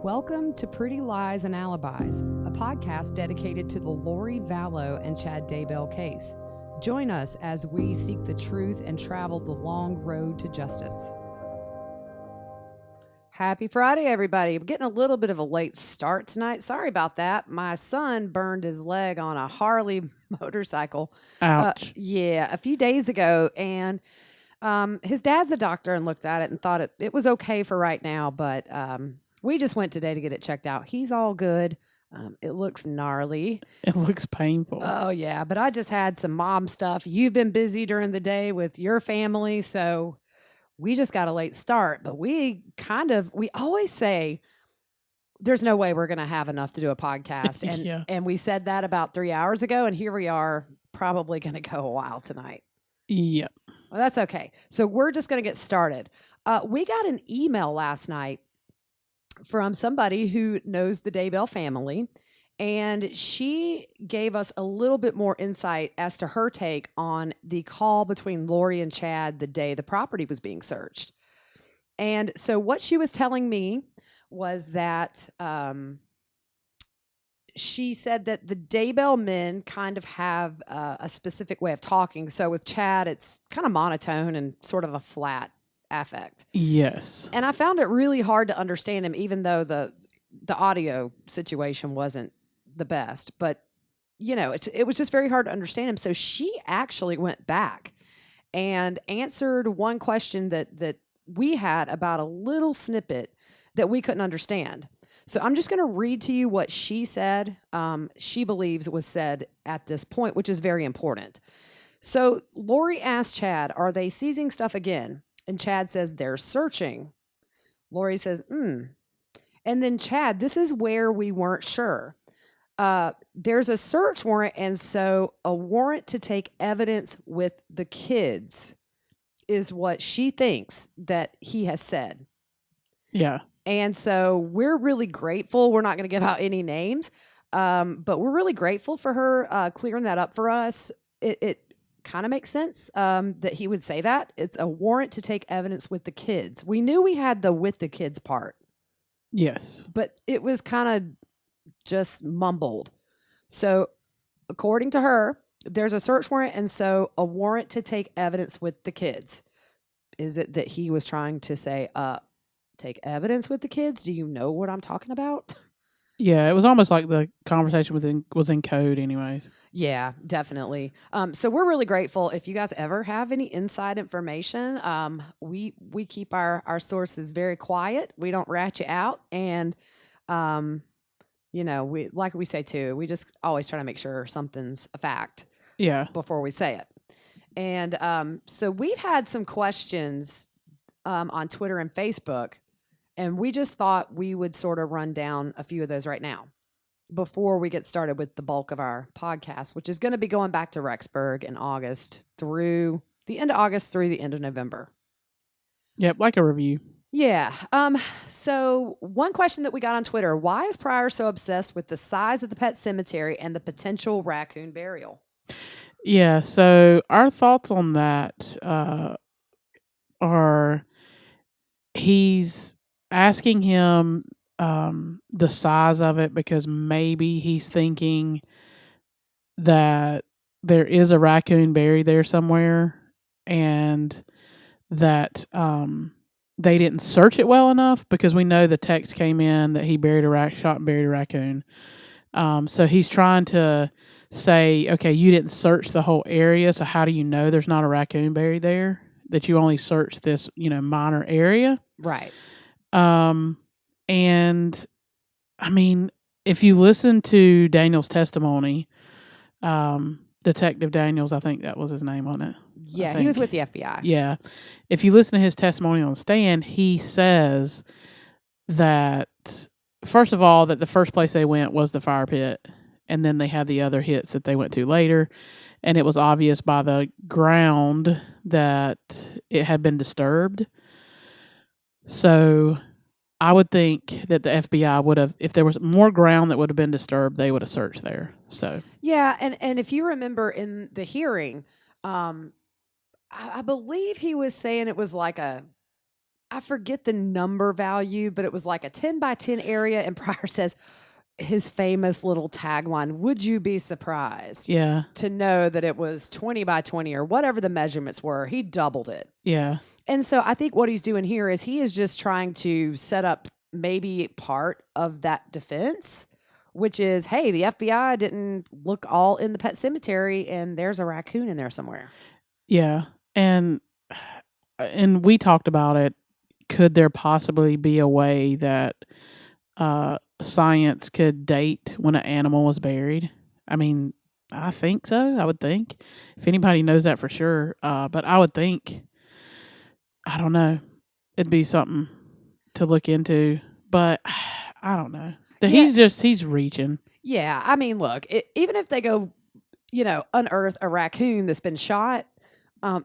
Welcome to Pretty Lies and Alibis, a podcast dedicated to the Lori Vallow and Chad Daybell case. Join us as we seek the truth and travel the long road to justice. Happy Friday, everybody. I'm getting a little bit of a late start tonight. Sorry about that. My son burned his leg on a Harley motorcycle. Ouch. A few days ago, and his dad's a doctor and looked at it and thought it was okay for right now, but we just went today to get it checked out. He's all good. It looks gnarly. It looks painful. Oh, yeah, but I just had some mom stuff. You've been busy during the day with your family, so we just got a late start. But we always say there's no way we're going to have enough to do a podcast. And we said that about 3 hours ago, and here we are, probably going to go a while tonight. Yep. Well, that's okay. So we're just going to get started. We got an email last night from somebody who knows the Daybell family, and she gave us a little bit more insight as to her take on the call between Lori and Chad the day the property was being searched. And so what she was telling me was that she said that the Daybell men kind of have a specific way of talking. So with Chad, it's kind of monotone and sort of a flat affect. Yes. And I found it really hard to understand him, even though the audio situation wasn't the best. But, you know, it was just very hard to understand him. So she actually went back and answered one question that we had about a little snippet that we couldn't understand. So I'm just going to read to you what she said. She believes was said at this point, which is very important. So Lori asked Chad, are they seizing stuff again? And Chad says, they're searching. Lori says, And then Chad, this is where we weren't sure. There's a search warrant, and so a warrant to take evidence with the kids is what she thinks that he has said. Yeah. And so we're really grateful. We're not going to give out any names, but we're really grateful for her clearing that up for us. It kind of makes sense that he would say that. It's a warrant to take evidence with the kids. We knew we had the with the kids part. Yes. But it was kind of just mumbled. So according to her, there's a search warrant, and so a warrant to take evidence with the kids. Is it that he was trying to say, take evidence with the kids? Do you know what I'm talking about? Yeah, it was almost like the conversation was in code anyways. Yeah, definitely. So we're really grateful. If you guys ever have any inside information, we keep our sources very quiet. We don't rat you out. And, we like we say too, we just always try to make sure something's a fact. Yeah. Before we say it. And so we've had some questions on Twitter and Facebook, and we just thought we would sort of run down a few of those right now before we get started with the bulk of our podcast, which is going to be going back to Rexburg in August through the end of August through the end of November. Yep, like a review. Yeah. So one question that we got on Twitter, why is Pryor so obsessed with the size of the pet cemetery and the potential raccoon burial? Yeah, so our thoughts on that are he's asking him the size of it because maybe he's thinking that there is a raccoon buried there somewhere and that they didn't search it well enough, because we know the text came in that he shot and buried a raccoon. So he's trying to say, okay, you didn't search the whole area, so how do you know there's not a raccoon buried there? That you only searched this, minor area. Right. And I mean, if you listen to Daniel's testimony, Detective Daniels, I think that was his name on it. Yeah, he was with the FBI. Yeah. If you listen to his testimony on the stand, he says that, first of all, that the first place they went was the fire pit, and then they had the other hits that they went to later, and it was obvious by the ground that it had been disturbed. So I would think that the FBI would have, if there was more ground that would have been disturbed, they would have searched there. So yeah, and if you remember in the hearing, I believe he was saying it was like a I forget the number value, but it was like a 10 by 10 area. And Pryor says his famous little tagline, would you be surprised Yeah. to know that it was 20 by 20 or whatever the measurements were? He doubled it. Yeah. And so I think what he's doing here is he is just trying to set up maybe part of that defense, which is, hey, the FBI didn't look all in the pet cemetery and there's a raccoon in there somewhere. Yeah. And we talked about it. Could there possibly be a way that science could date when an animal was buried? I mean, I think so. I would think. If anybody knows that for sure. But I would think, I don't know. It'd be something to look into. But I don't know. He's reaching. Yeah. I mean, look, even if they go, unearth a raccoon that's been shot, I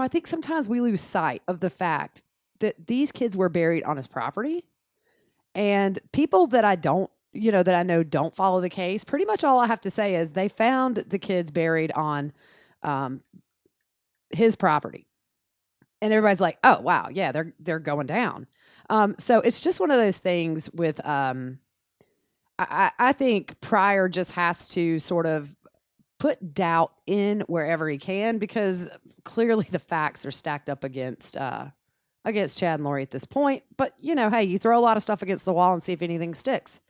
think sometimes we lose sight of the fact that these kids were buried on his property. And people that I know don't follow the case, pretty much all I have to say is they found the kids buried on his property. And everybody's like, oh, wow, yeah, they're going down. So it's just one of those things with, I think Pryor just has to sort of put doubt in wherever he can, because clearly the facts are stacked up against Chad and Lori at this point. But, hey, you throw a lot of stuff against the wall and see if anything sticks.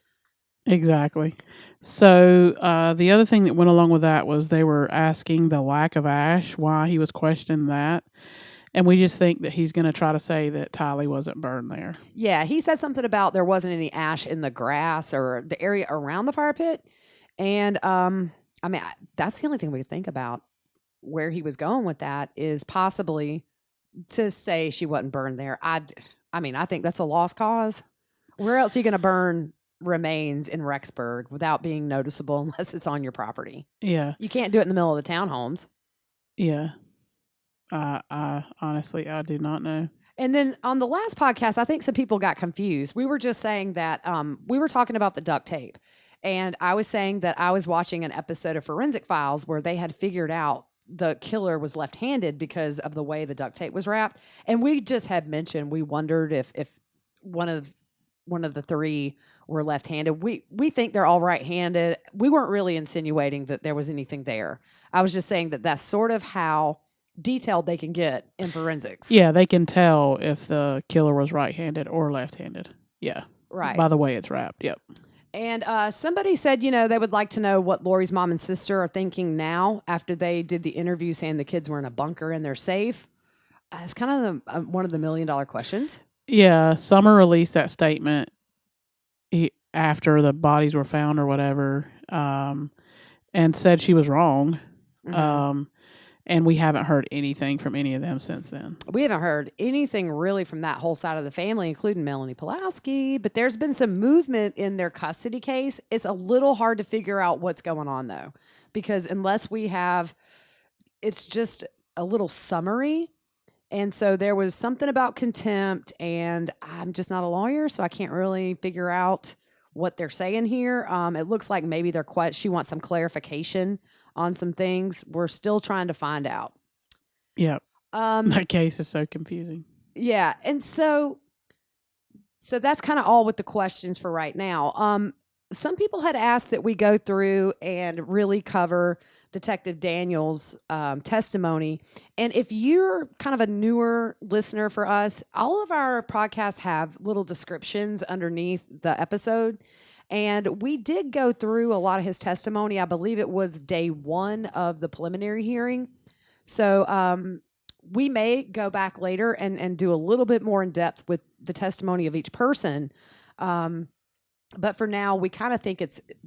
Exactly. So the other thing that went along with that was they were asking the lack of ash, why he was questioning that. And we just think that he's going to try to say that Tylee wasn't burned there. Yeah, he said something about there wasn't any ash in the grass or the area around the fire pit. And, that's the only thing we could think about where he was going with that, is possibly to say she wasn't burned there. I think that's a lost cause. Where else are you going to burn remains in Rexburg without being noticeable unless it's on your property? Yeah. You can't do it in the middle of the townhomes. Yeah. I honestly, I do not know. And then on the last podcast, I think some people got confused. We were just saying that we were talking about the duct tape. And I was saying that I was watching an episode of Forensic Files where they had figured out the killer was left-handed because of the way the duct tape was wrapped. And we just had mentioned, we wondered if one of the three were left-handed. We think they're all right-handed. We weren't really insinuating that there was anything there. I was just saying that that's sort of how detailed they can get in forensics. Yeah, they can tell if the killer was right-handed or left-handed. Yeah. Right. By the way it's wrapped. Yep. And somebody said, they would like to know what Lori's mom and sister are thinking now after they did the interview saying the kids were in a bunker and they're safe. It's kind of one of the $1 million questions. Yeah, Summer released that statement after the bodies were found or whatever, and said she was wrong. Mm-hmm. And we haven't heard anything from any of them since then. We haven't heard anything really from that whole side of the family, including Melanie Pulowski. But there's been some movement in their custody case. It's a little hard to figure out what's going on, though, because unless we have, it's just a little summary. And so there was something about contempt, and I'm just not a lawyer, so I can't really figure out what they're saying here. It looks like maybe she wants some clarification on some things. We're still trying to find out. Yeah. That case is so confusing. Yeah. And so that's kind of all with the questions for right now. Some people had asked that we go through and really cover Detective Daniel's testimony. And if you're kind of a newer listener for us, all of our podcasts have little descriptions underneath the episode. And we did go through a lot of his testimony. I believe it was day 1 of the preliminary hearing. So we may go back later and do a little bit more in depth with the testimony of each person. But for now, we kind of think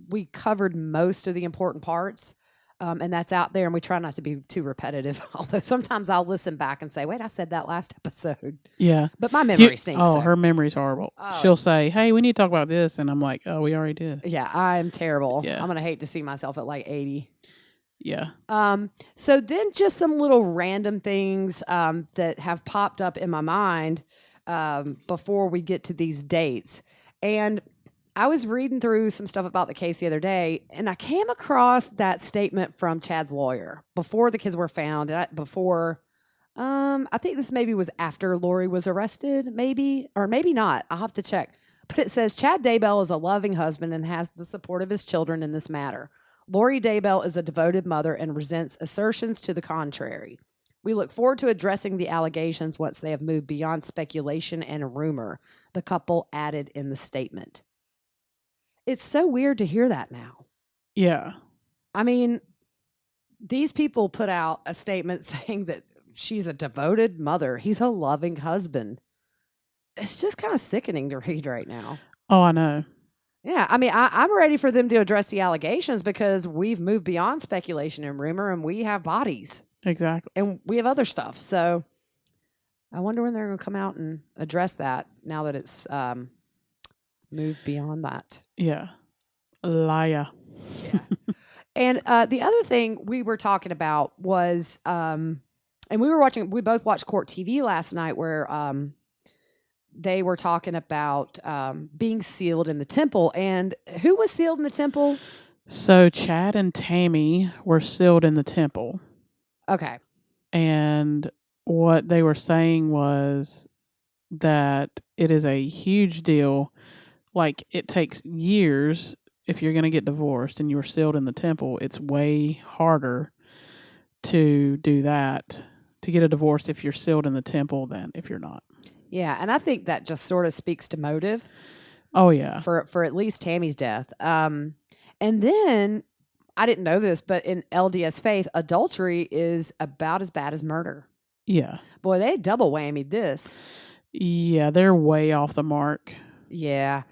we covered most of the important parts. And that's out there, and we try not to be too repetitive. Although sometimes I'll listen back and say, wait, I said that last episode. Yeah. But my memory stinks. Oh, her memory's horrible. She'll say, hey, we need to talk about this. And I'm like, oh, we already did. Yeah, I'm terrible. Yeah. I'm going to hate to see myself at like 80. Yeah. So then just some little random things that have popped up in my mind before we get to these dates. And I was reading through some stuff about the case the other day, and I came across that statement from Chad's lawyer before the kids were found, before I think this maybe was after Lori was arrested, maybe, or maybe not. I'll have to check. But it says Chad Daybell is a loving husband and has the support of his children in this matter. Lori Daybell is a devoted mother and resents assertions to the contrary. We look forward to addressing the allegations once they have moved beyond speculation and rumor, the couple added in the statement. It's so weird to hear that now. Yeah. I mean, these people put out a statement saying that she's a devoted mother. He's a loving husband. It's just kind of sickening to read right now. Oh, I know. Yeah, I mean, I'm ready for them to address the allegations because we've moved beyond speculation and rumor, and we have bodies. Exactly. And we have other stuff. So I wonder when they're going to come out and address that now that it's moved beyond that. Yeah. Liar. Yeah. And the other thing we were talking about was, and we both watched Court TV last night where they were talking about being sealed in the temple. And who was sealed in the temple? So Chad and Tammy were sealed in the temple. Okay. And what they were saying was that it is a huge deal. Like, it takes years if you're going to get divorced and you're sealed in the temple. It's way harder to do that, to get a divorce if you're sealed in the temple than if you're not. Yeah, and I think that just sort of speaks to motive. Oh, yeah. For at least Tammy's death. And then, I didn't know this, but in LDS faith, adultery is about as bad as murder. Yeah. Boy, they double whammied this. Yeah, they're way off the mark. Yeah.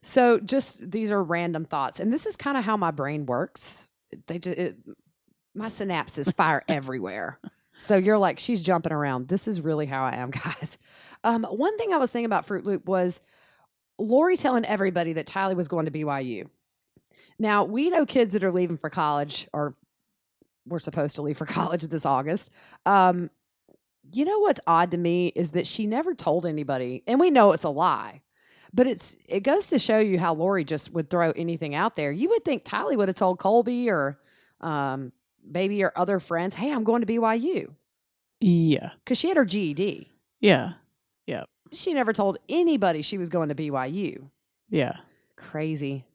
So just these are random thoughts. And this is kind of how my brain works. My synapses fire everywhere. So you're like, she's jumping around. This is really how I am, guys. One thing I was thinking about Fruit Loop was Lori telling everybody that Tylee was going to BYU. Now, we know kids that are leaving for college, or we're supposed to leave for college this August. You know what's odd to me is that she never told anybody, and we know it's a lie, but it goes to show you how Lori just would throw anything out there. You would think Tylee would have told Colby or maybe her other friends, hey, I'm going to BYU. Yeah. Because she had her GED. Yeah. Yeah. She never told anybody she was going to BYU. Yeah. Crazy.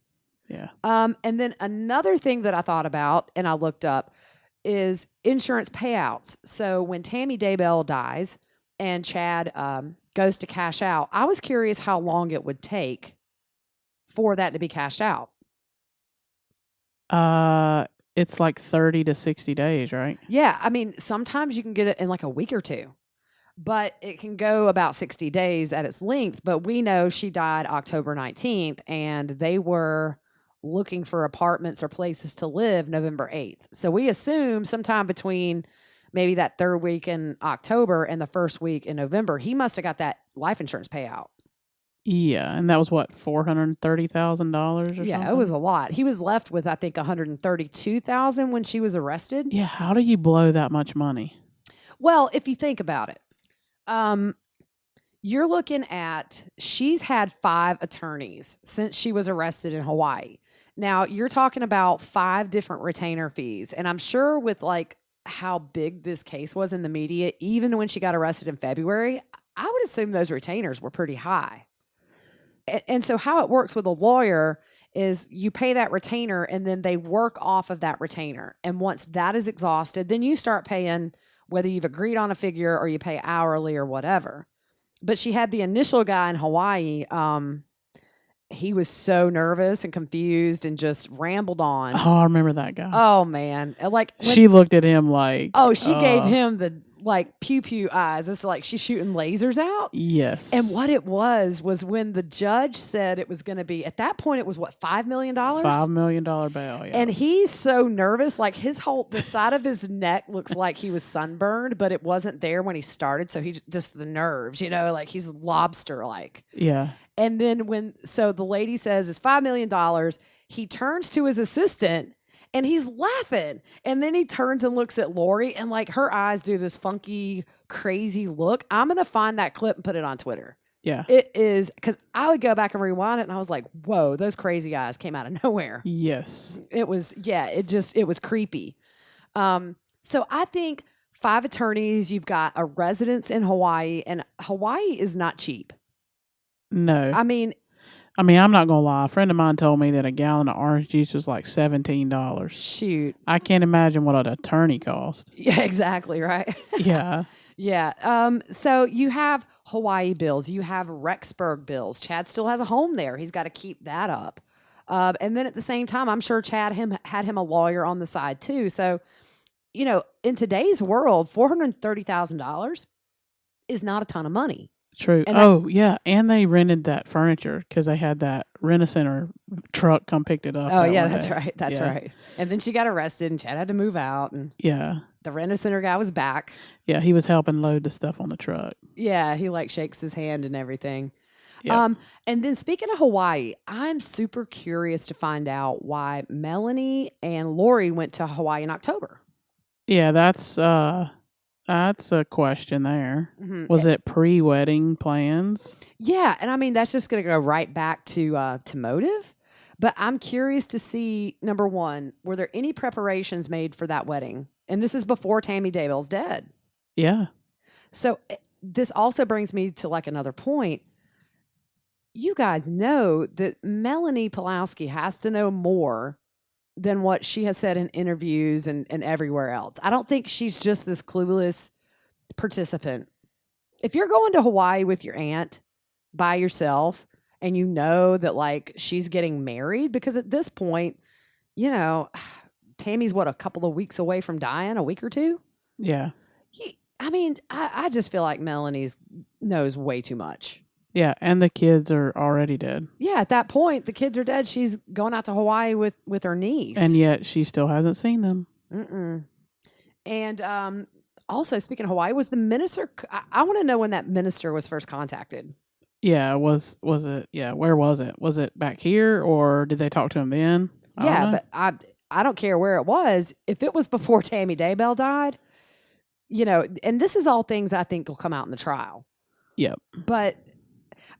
Yeah. And then another thing that I thought about and I looked up is insurance payouts. So when Tammy Daybell dies and Chad goes to cash out, I was curious how long it would take for that to be cashed out. It's like 30 to 60 days, right? Yeah. I mean, sometimes you can get it in like a week or two, but it can go about 60 days at its length. But we know she died October 19th and they were looking for apartments or places to live November 8th. So we assume sometime between maybe that third week in October and the first week in November, he must have got that life insurance payout. Yeah, and that was what, $430,000 or something? Yeah, it was a lot. He was left with, I think, $132,000 when she was arrested. Yeah, how do you blow that much money? Well, if you think about it, you're looking at, she's had 5 attorneys since she was arrested in Hawaii. Now, you're talking about 5 different retainer fees. And I'm sure with like how big this case was in the media, even when she got arrested in February, I would assume those retainers were pretty high. And so how it works with a lawyer is you pay that retainer and then they work off of that retainer. And once that is exhausted, then you start paying whether you've agreed on a figure or you pay hourly or whatever. But she had the initial guy in Hawaii. He was so nervous and confused and just rambled on. Oh, I remember that guy. Oh, man. She looked at him like... Oh, she gave him the like pew-pew eyes. It's like she's shooting lasers out. Yes. And what it was when the judge said it was going to be, at that point, it was what, $5 million? $5 million bail, yeah. And he's so nervous, like the side of his neck looks like he was sunburned, but it wasn't there when he started. So he just the nerves, like he's lobster-like. Yeah. And then so the lady says it's $5 million, he turns to his assistant and he's laughing. And then he turns and looks at Lori and like her eyes do this funky, crazy look. I'm going to find that clip and put it on Twitter. Yeah. It is, because I would go back and rewind it and I was like, whoa, those crazy eyes came out of nowhere. Yes. It was, it was creepy. So I think 5 attorneys. You've got a residence in Hawaii, and Hawaii is not cheap. No. I mean, I'm not going to lie. A friend of mine told me that a gallon of orange juice was like $17. shoot. I can't imagine what an attorney cost. Yeah, exactly, right? Yeah. Yeah. So you have Hawaii bills. You have Rexburg bills. Chad still has a home there. He's got to keep that up. And then at the same time, I'm sure Chad had him a lawyer on the side too. So, in today's world, $430,000 is not a ton of money. True. And yeah. And they rented that furniture because they had that Rent-A-Center truck come picked it up. Oh, yeah, that's right. That's right. And then she got arrested and Chad had to move out. And yeah. the Rent-A-Center guy was back. Yeah, he was helping load the stuff on the truck. Yeah, he shakes his hand and everything. Yep. And then speaking of Hawaii, I'm super curious to find out why Melanie and Lori went to Hawaii in October. Yeah, that's a question there. Mm-hmm. Was it pre-wedding plans? Yeah, and I mean that's just going to go right back to motive. But I'm curious to see, number one, were there any preparations made for that wedding? And this is before Tammy Daybell's dead. Yeah. So this also brings me to another point. You guys know that Melanie Pulowski has to know more than what she has said in interviews and everywhere else. I don't think she's just this clueless participant. If you're going to Hawaii with your aunt by yourself and you know that she's getting married, because at this point, Tammy's a couple of weeks away from dying, a week or two? Yeah. I just feel like Melanie knows way too much. Yeah, and the kids are already dead. Yeah, at that point, the kids are dead. She's going out to Hawaii with her niece. And yet she still hasn't seen them. Mm-mm. And also, speaking of Hawaii, was the minister... I want to know when that minister was first contacted. Yeah, was it... Yeah, where was it? Was it back here, or did they talk to him then? Yeah, but I don't care where it was. If it was before Tammy Daybell died, and this is all things I think will come out in the trial. Yep. But...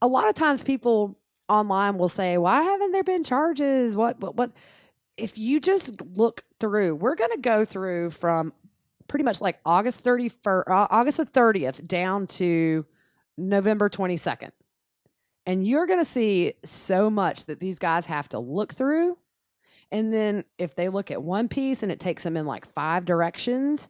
a lot of times people online will say, why haven't there been charges? What? If you just look through, we're going to go through from pretty much August the 30th down to November 22nd. And you're going to see so much that these guys have to look through. And then if they look at one piece and it takes them in 5 directions,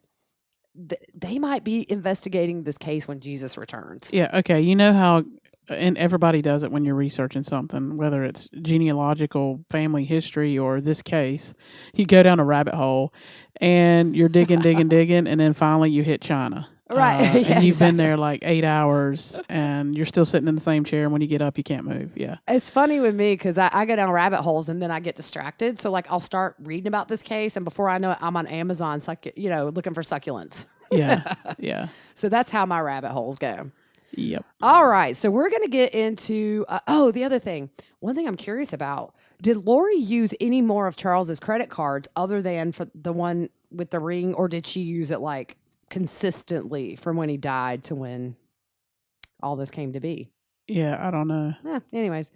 they might be investigating this case when Jesus returns. Yeah. Okay. You know how... and everybody does it when you're researching something, whether it's genealogical family history or this case. You go down a rabbit hole and you're digging, and then finally you hit China. Right. Yeah, and you've been there 8 hours and you're still sitting in the same chair. And when you get up, you can't move. Yeah. It's funny with me because I go down rabbit holes and then I get distracted. So I'll start reading about this case. And before I know it, I'm on Amazon, looking for succulents. Yeah. Yeah. So that's how my rabbit holes go. Yep. All right. So we're going to get into, the other thing. One thing I'm curious about, did Lori use any more of Charles's credit cards other than for the one with the ring, or did she use it consistently from when he died to when all this came to be? Yeah. I don't know. Anyways.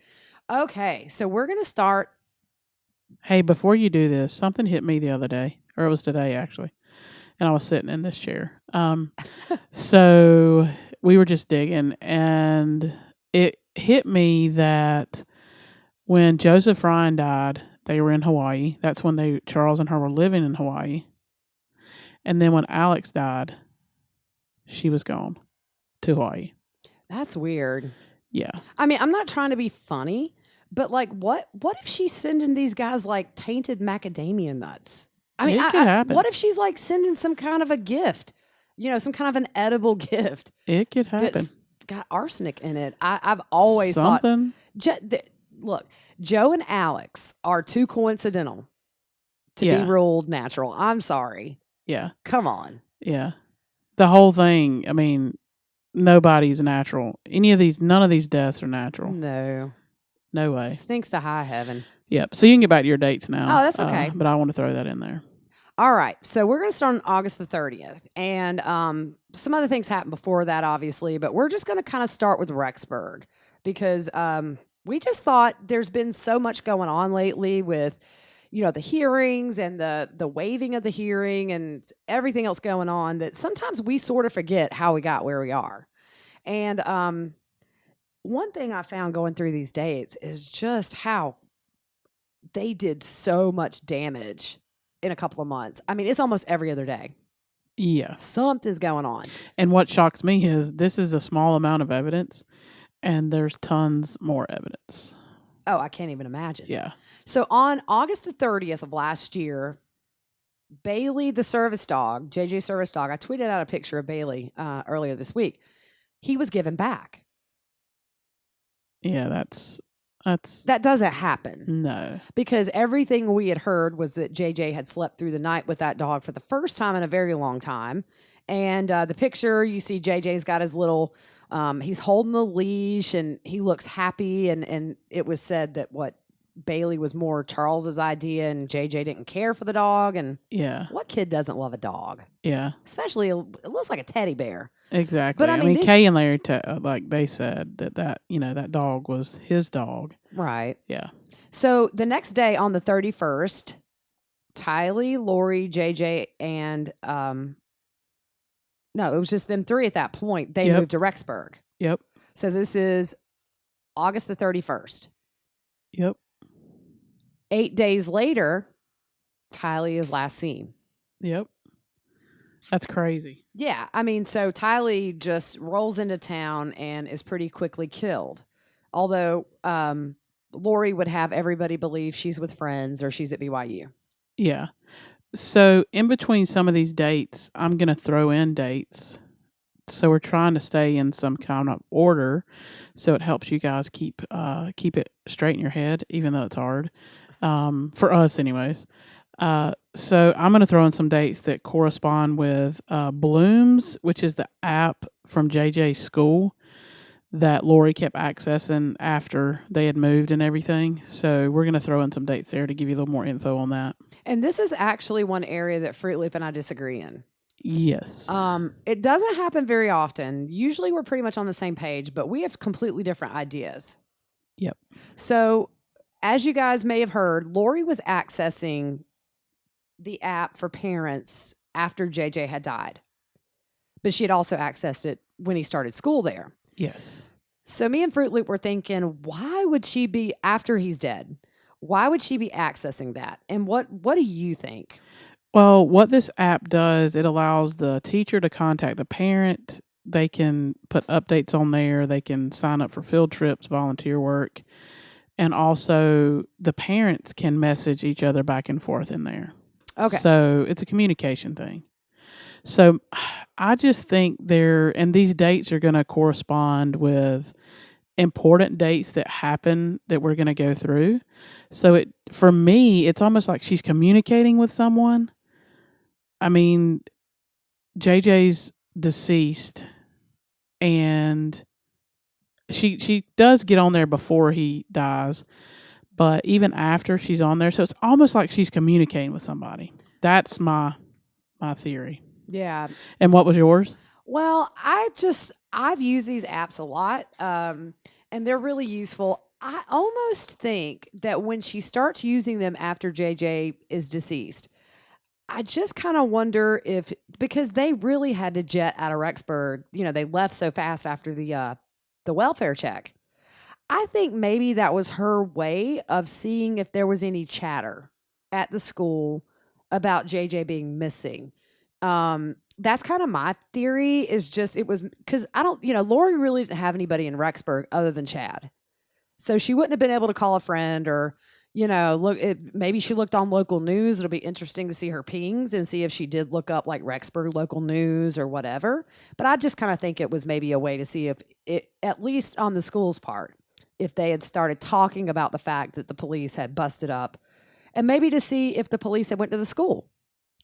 Okay. So we're going to start. Hey, before you do this, something hit me the other day, or it was today actually. And I was sitting in this chair. So we were just digging, and it hit me that when Joseph Ryan died, they were in Hawaii. That's when Charles and her were living in Hawaii. And then when Alex died, she was gone to Hawaii. That's weird. Yeah. I mean, I'm not trying to be funny, but what if she's sending these guys tainted macadamia nuts? I mean, it could happen. What if she's sending some kind of a gift? Some kind of an edible gift. It could happen. That's got arsenic in it. I've always something. Look, Joe and Alex are too coincidental to be ruled natural. I'm sorry. Yeah. Come on. Yeah. The whole thing, I mean, nobody's natural. None of these deaths are natural. No. No way. Stinks to high heaven. Yep. So you can get back to your dates now. Oh, that's okay. But I want to throw that in there. All right. So we're going to start on August the 30th. And some other things happened before that, obviously. But we're just going to kind of start with Rexburg because we just thought there's been so much going on lately with, the hearings and the waiving of the hearing and everything else going on, that sometimes we sort of forget how we got where we are. And one thing I found going through these dates is just how they did so much damage in a couple of months. I mean, it's almost every other day. Yeah. Something's going on. And what shocks me is this is a small amount of evidence, and there's tons more evidence. Oh, I can't even imagine. Yeah. So on August the 30th of last year, Bailey, the service dog, JJ service dog, I tweeted out a picture of Bailey earlier this week. He was given back. Yeah, that doesn't happen. No. Because everything we had heard was that JJ had slept through the night with that dog for the first time in a very long time. And the picture, you see JJ's got his little, he's holding the leash and he looks happy. And it was said that Bailey was more Charles's idea and JJ didn't care for the dog. And yeah, what kid doesn't love a dog? Yeah. Especially, it looks like a teddy bear. Exactly. But I mean Kay and Larry, they said that dog was his dog. Right. Yeah. So the next day on the 31st, Tylee, Lori, JJ, and no, it was just them three at that point. They moved to Rexburg. Yep. So this is August the 31st. Yep. 8 days later, Tylee is last seen. Yep. That's crazy. Yeah. I mean, so Tylee just rolls into town and is pretty quickly killed. Although Lori would have everybody believe she's with friends or she's at BYU. Yeah. So in between some of these dates, I'm going to throw in dates. So we're trying to stay in some kind of order, so it helps you guys keep it straight in your head, even though it's hard for us, anyways. So I'm going to throw in some dates that correspond with Blooms, which is the app from JJ's school that Lori kept accessing after they had moved and everything. So we're going to throw in some dates there to give you a little more info on that. And this is actually one area that Fruit Loop and I disagree in. Yes. It doesn't happen very often. Usually we're pretty much on the same page, but we have completely different ideas. Yep. So as you guys may have heard, Lori was accessing the app for parents after JJ had died. But she had also accessed it when he started school there. Yes. So me and Fruit Loop were thinking, why would she be, after he's dead, why would she be accessing that? And what do you think? Well, what this app does, it allows the teacher to contact the parent. They can put updates on there. They can sign up for field trips, volunteer work. And also the parents can message each other back and forth in there. Okay. So it's a communication thing. So I just think and these dates are going to correspond with important dates that happen that we're going to go through. So for me, it's almost like she's communicating with someone. I mean, JJ's deceased and she does get on there before he dies, but even after she's on there. So it's almost like she's communicating with somebody. That's my theory. Yeah. And what was yours? Well, I've used these apps a lot, and they're really useful. I almost think that when she starts using them after JJ is deceased, I just kind of wonder because they really had to jet out of Rexburg. They left so fast after the welfare check. I think maybe that was her way of seeing if there was any chatter at the school about JJ being missing. That's kind of my theory, is just it was because Lori really didn't have anybody in Rexburg other than Chad. So she wouldn't have been able to call a friend or, maybe she looked on local news. It'll be interesting to see her pings and see if she did look up like Rexburg local news or whatever. But I just kind of think it was maybe a way to see if it, at least on the school's part, if they had started talking about the fact that the police had busted up, and maybe to see if the police had went to the school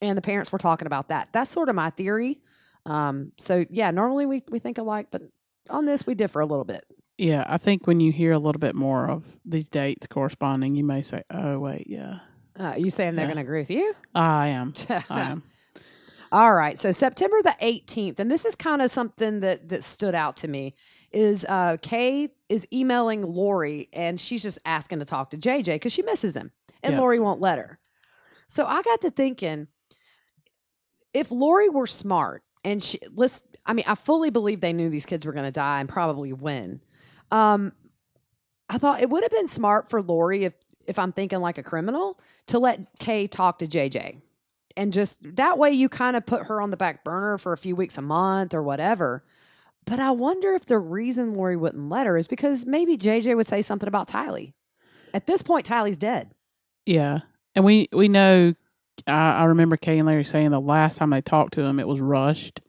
and the parents were talking about that. That's sort of my theory. So yeah, normally we think alike, but on this we differ a little bit. Yeah, I think when you hear a little bit more of these dates corresponding, you may say, oh, wait, yeah. You saying they're going to agree with you? I am. All right. So September the 18th, and this is kind of something that stood out to me, is Kay is emailing Lori, and she's just asking to talk to JJ because she misses him. and Yep. Lori won't let her. So I got to thinking, if Lori were smart and I fully believe they knew these kids were going to die and probably win. I thought it would have been smart for Lori, if I'm thinking like a criminal, to let Kay talk to JJ. And just that way you kind of put her on the back burner for a few weeks, a month, or whatever. But I wonder if the reason Lori wouldn't let her is because maybe JJ would say something about Tylee. At this point, Tylee's dead. Yeah. And we know, I remember Kay and Larry saying the last time they talked to him, it was rushed.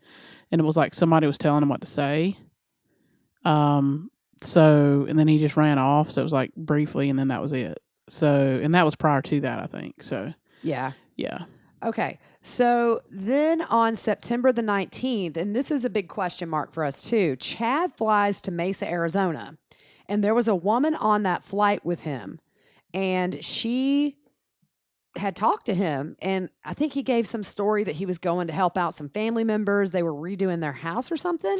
And it was like somebody was telling him what to say. So, and then he just ran off. So it was like briefly, and then that was it. So, and that was prior to that, I think. So, Yeah. yeah. Okay. So then on September the 19th, and this is a big question mark for us too, Chad flies to Mesa, Arizona. And there was a woman on that flight with him. And she had talked to him. And I think he gave some story that he was going to help out some family members. They were redoing their house or something.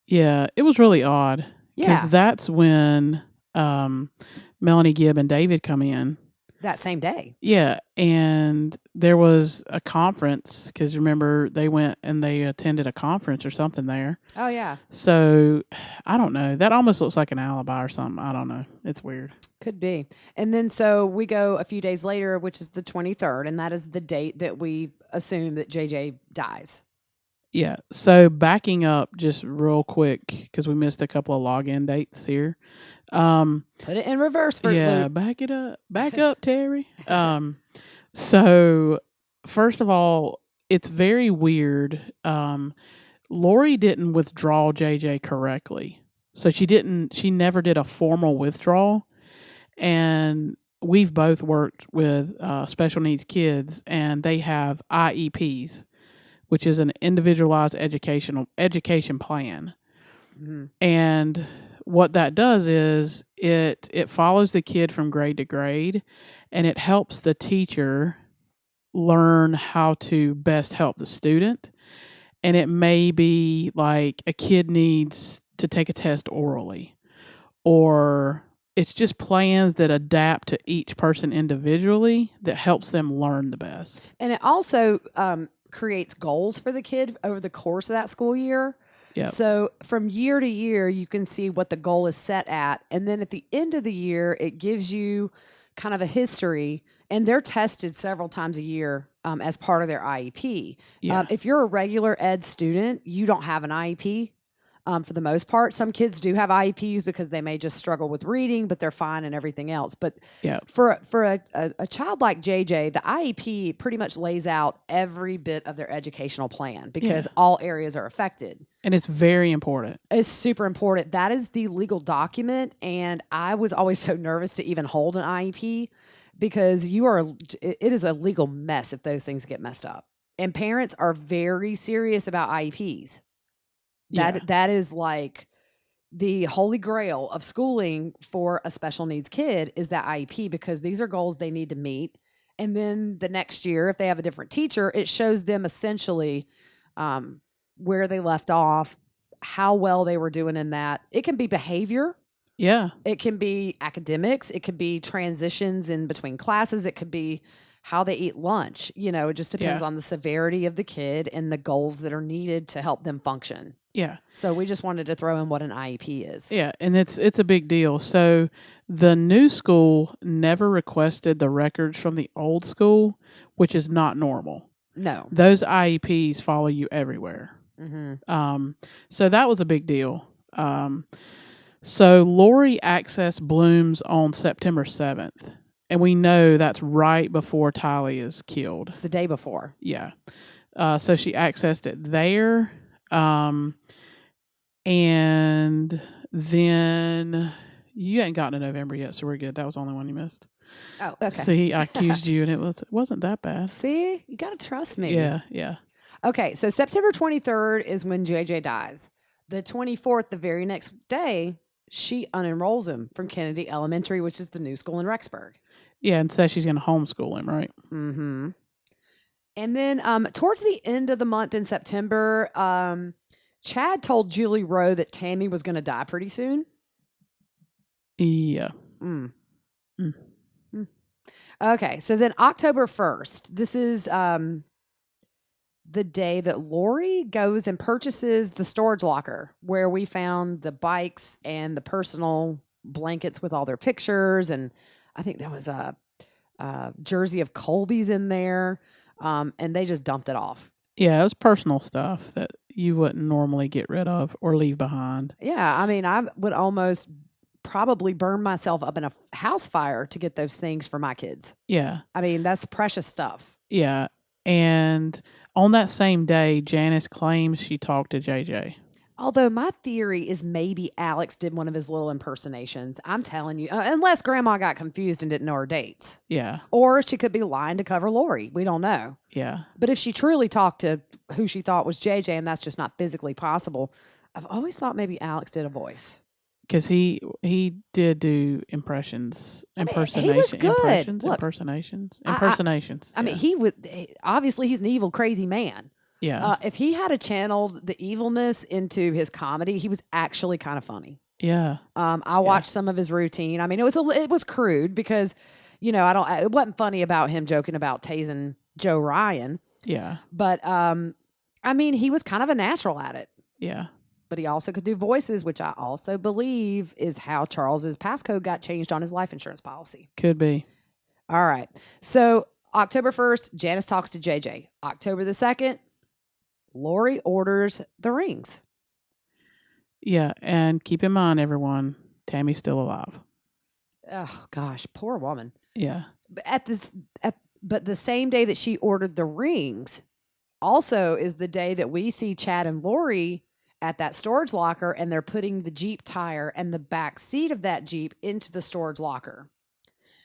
Yeah. It was really odd. Because that's when Melanie, Gibb, and David come in. That same day. Yeah. And there was a conference, because remember, they went and they attended a conference or something there. Oh, yeah. So, I don't know. That almost looks like an alibi or something. I don't know. It's weird. Could be. And then so we go a few days later, which is the 23rd, and that is the date that we assume that JJ dies. Yeah. So backing up just real quick, because we missed a couple of login dates here. Put it in reverse for Luke. Back it up. Back up, Terry. So first of all, it's very weird. Lori didn't withdraw JJ correctly. So she never did a formal withdrawal. And we've both worked with special needs kids, and they have IEPs, which is an individualized education plan. Mm-hmm. And what that does is it follows the kid from grade to grade, and it helps the teacher learn how to best help the student. And it may be like a kid needs to take a test orally, or it's just plans that adapt to each person individually that helps them learn the best. And it also creates goals for the kid over the course of that school year. Yep. So from year to year, you can see what the goal is set at. And then at the end of the year, it gives you kind of a history. And they're tested several times a year as part of their IEP. Yeah. If you're a regular ed student, you don't have an IEP. For the most part, some kids do have IEPs because they may just struggle with reading, but they're fine and everything else. But for a child like JJ, the IEP pretty much lays out every bit of their educational plan because all areas are affected. And it's very important. It's super important. That is the legal document. And I was always so nervous to even hold an IEP because it is a legal mess if those things get messed up. And parents are very serious about IEPs. That is like the holy grail of schooling for a special needs kid is that IEP, because these are goals they need to meet. And then the next year, if they have a different teacher, it shows them essentially where they left off, how well they were doing in that. It can be behavior. Yeah. It can be academics. It could be transitions in between classes. It could be how they eat lunch. It just depends on the severity of the kid and the goals that are needed to help them function. Yeah. So we just wanted to throw in what an IEP is. Yeah, and it's a big deal. So the new school never requested the records from the old school, which is not normal. No. Those IEPs follow you everywhere. Mm-hmm. So that was a big deal. So Lori accessed Bloom's on September 7th. And we know that's right before Tylee is killed. It's the day before. Yeah. So she accessed it there. And then you hadn't gotten to November yet, so we're good. That was the only one you missed. Oh, okay. See, I accused you, and it wasn't that bad. See, you got to trust me. Yeah. Okay, so September 23rd is when JJ dies. The 24th, the very next day, she unenrolls him from Kennedy Elementary, which is the new school in Rexburg. Yeah, and says she's going to homeschool him, right? Mm-hmm. And then towards the end of the month in September, Chad told Julie Rowe that Tammy was going to die pretty soon. Yeah. Okay, so then October 1st, this is the day that Lori goes and purchases the storage locker where we found the bikes and the personal blankets with all their pictures. And I think there was a jersey of Colby's in there. And they just dumped it off. Yeah, it was personal stuff that you wouldn't normally get rid of or leave behind. Yeah, I mean, I would almost probably burn myself up in a house fire to get those things for my kids. Yeah. I mean, that's precious stuff. Yeah. And on that same day, Janice claims she talked to JJ. Although my theory is maybe Alex did one of his little impersonations. I'm telling you, unless Grandma got confused and didn't know her dates. Yeah. Or she could be lying to cover Lori. We don't know. Yeah. But if she truly talked to who she thought was JJ and that's just not physically possible, I've always thought maybe Alex did a voice. Because he did do impressions, he was good. Impersonations. I mean, obviously he's an evil, crazy man. Yeah. If he had channeled the evilness into his comedy, he was actually kind of funny. Yeah. I watched some of his routine. I mean, it was crude because, it wasn't funny about him joking about tasing Joe Ryan. Yeah. But, I mean, he was kind of a natural at it. Yeah. But he also could do voices, which I also believe is how Charles's passcode got changed on his life insurance policy. Could be. All right. So October 1st, Janice talks to JJ. October the 2nd, Lori orders the rings. Yeah. And keep in mind, everyone, Tammy's still alive. Oh, gosh. Poor woman. Yeah. But the same day that she ordered the rings also is the day that we see Chad and Lori at that storage locker, and they're putting the Jeep tire and the back seat of that Jeep into the storage locker.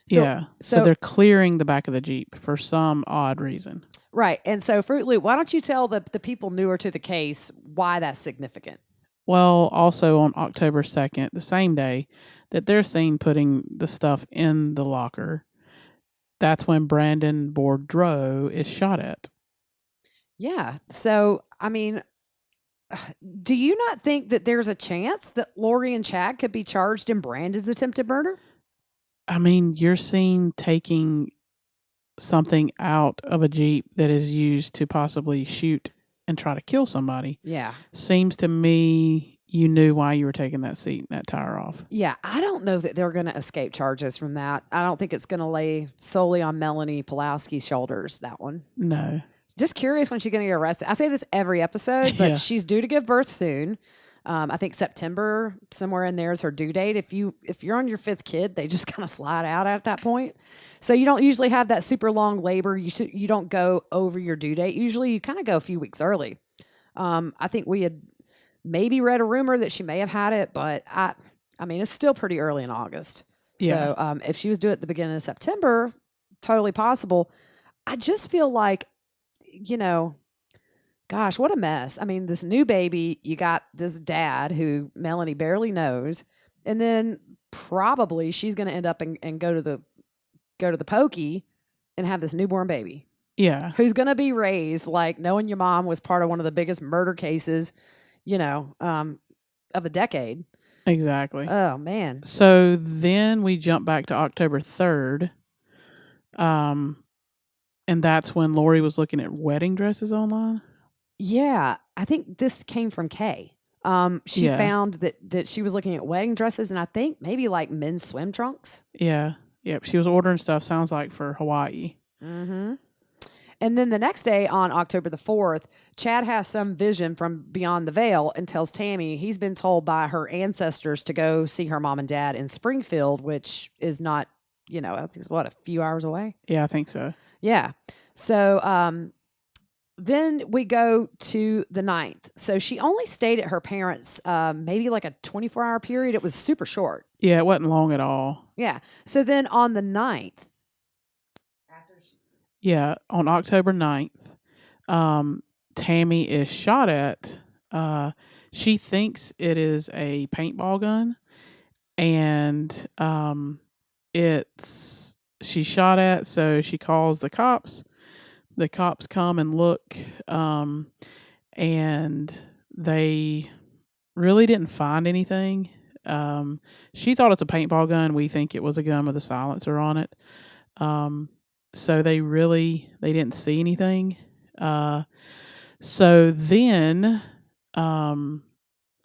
So they're clearing the back of the Jeep for some odd reason. Right. And so, Fruit Loop, why don't you tell the people newer to the case why that's significant? Well, also on October 2nd, the same day that they're seen putting the stuff in the locker, that's when Brandon Boudreaux is shot at. Yeah. So, I mean, do you not think that there's a chance that Lori and Chad could be charged in Brandon's attempted murder? I mean, you're seen taking something out of a Jeep that is used to possibly shoot and try to kill somebody. Yeah. Seems to me you knew why you were taking that seat and that tire off. Yeah. I don't know that they're going to escape charges from that. I don't think it's going to lay solely on Melanie Pulowski's shoulders, that one. No. Just curious when she's going to get arrested. I say this every episode, but she's due to give birth soon. I think September, somewhere in there is her due date. If you're on your 5th kid, they just kind of slide out at that point. So you don't usually have that super long labor. You don't go over your due date. Usually you kind of go a few weeks early. I think we had maybe read a rumor that she may have had it, but I mean, it's still pretty early in August. Yeah. So if she was due at the beginning of September, totally possible. I just feel like, gosh, what a mess. I mean, this new baby, you got this dad who Melanie barely knows, and then probably she's going to end up and go to the pokey and have this newborn baby. Yeah. Who's going to be raised like knowing your mom was part of one of the biggest murder cases, of the decade. Exactly. Oh, man. So then we jump back to October 3rd. And that's when Lori was looking at wedding dresses online. Yeah, I think this came from Kay. She found that she was looking at wedding dresses and I think maybe like men's swim trunks. Yeah. Yep. She was ordering stuff, sounds like, for Hawaii. Mm-hmm. And then the next day on October the 4th, Chad has some vision from beyond the veil and tells Tammy he's been told by her ancestors to go see her mom and dad in Springfield, which is not, it's a few hours away? Yeah, I think so. Yeah. So then we go to the 9th. So she only stayed at her parents' maybe like a 24-hour period. It was super short. Yeah, it wasn't long at all. Yeah. So then on the 9th. Yeah, on October 9th, Tammy is shot at. She thinks it is a paintball gun. And she's shot at, so she calls the cops. The cops come and look, and they really didn't find anything. She thought it's a paintball gun. We think it was a gun with a silencer on it. So they didn't see anything. So then, on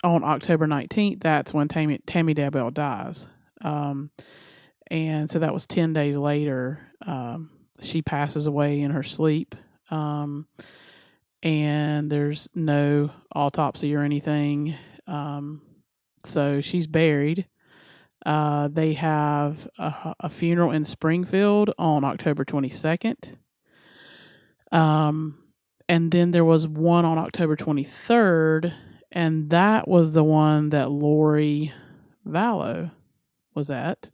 October 19th, that's when Tammy Daybell dies. And so that was 10 days later. She passes away in her sleep. And there's no autopsy or anything. So she's buried. They have a funeral in Springfield on October 22nd. And then there was one on October 23rd, and that was the one that Lori Vallow was at.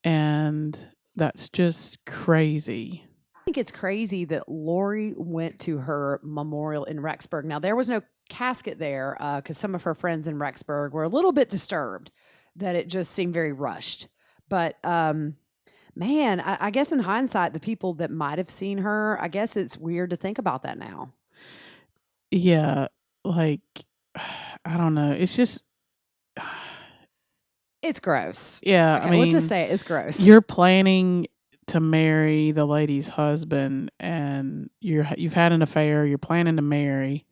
And that's just crazy. I think it's crazy that Lori went to her memorial in Rexburg. Now, there was no casket there because some of her friends in Rexburg were a little bit disturbed that it just seemed very rushed. But man, I guess in hindsight, the people that might have seen her, I guess it's weird to think about that now. Yeah, like, I don't know. It's just, it's gross. Yeah, Okay, I mean, we'll just say it's gross. You're planning to marry the lady's husband, and you've had an affair. You're planning to marry,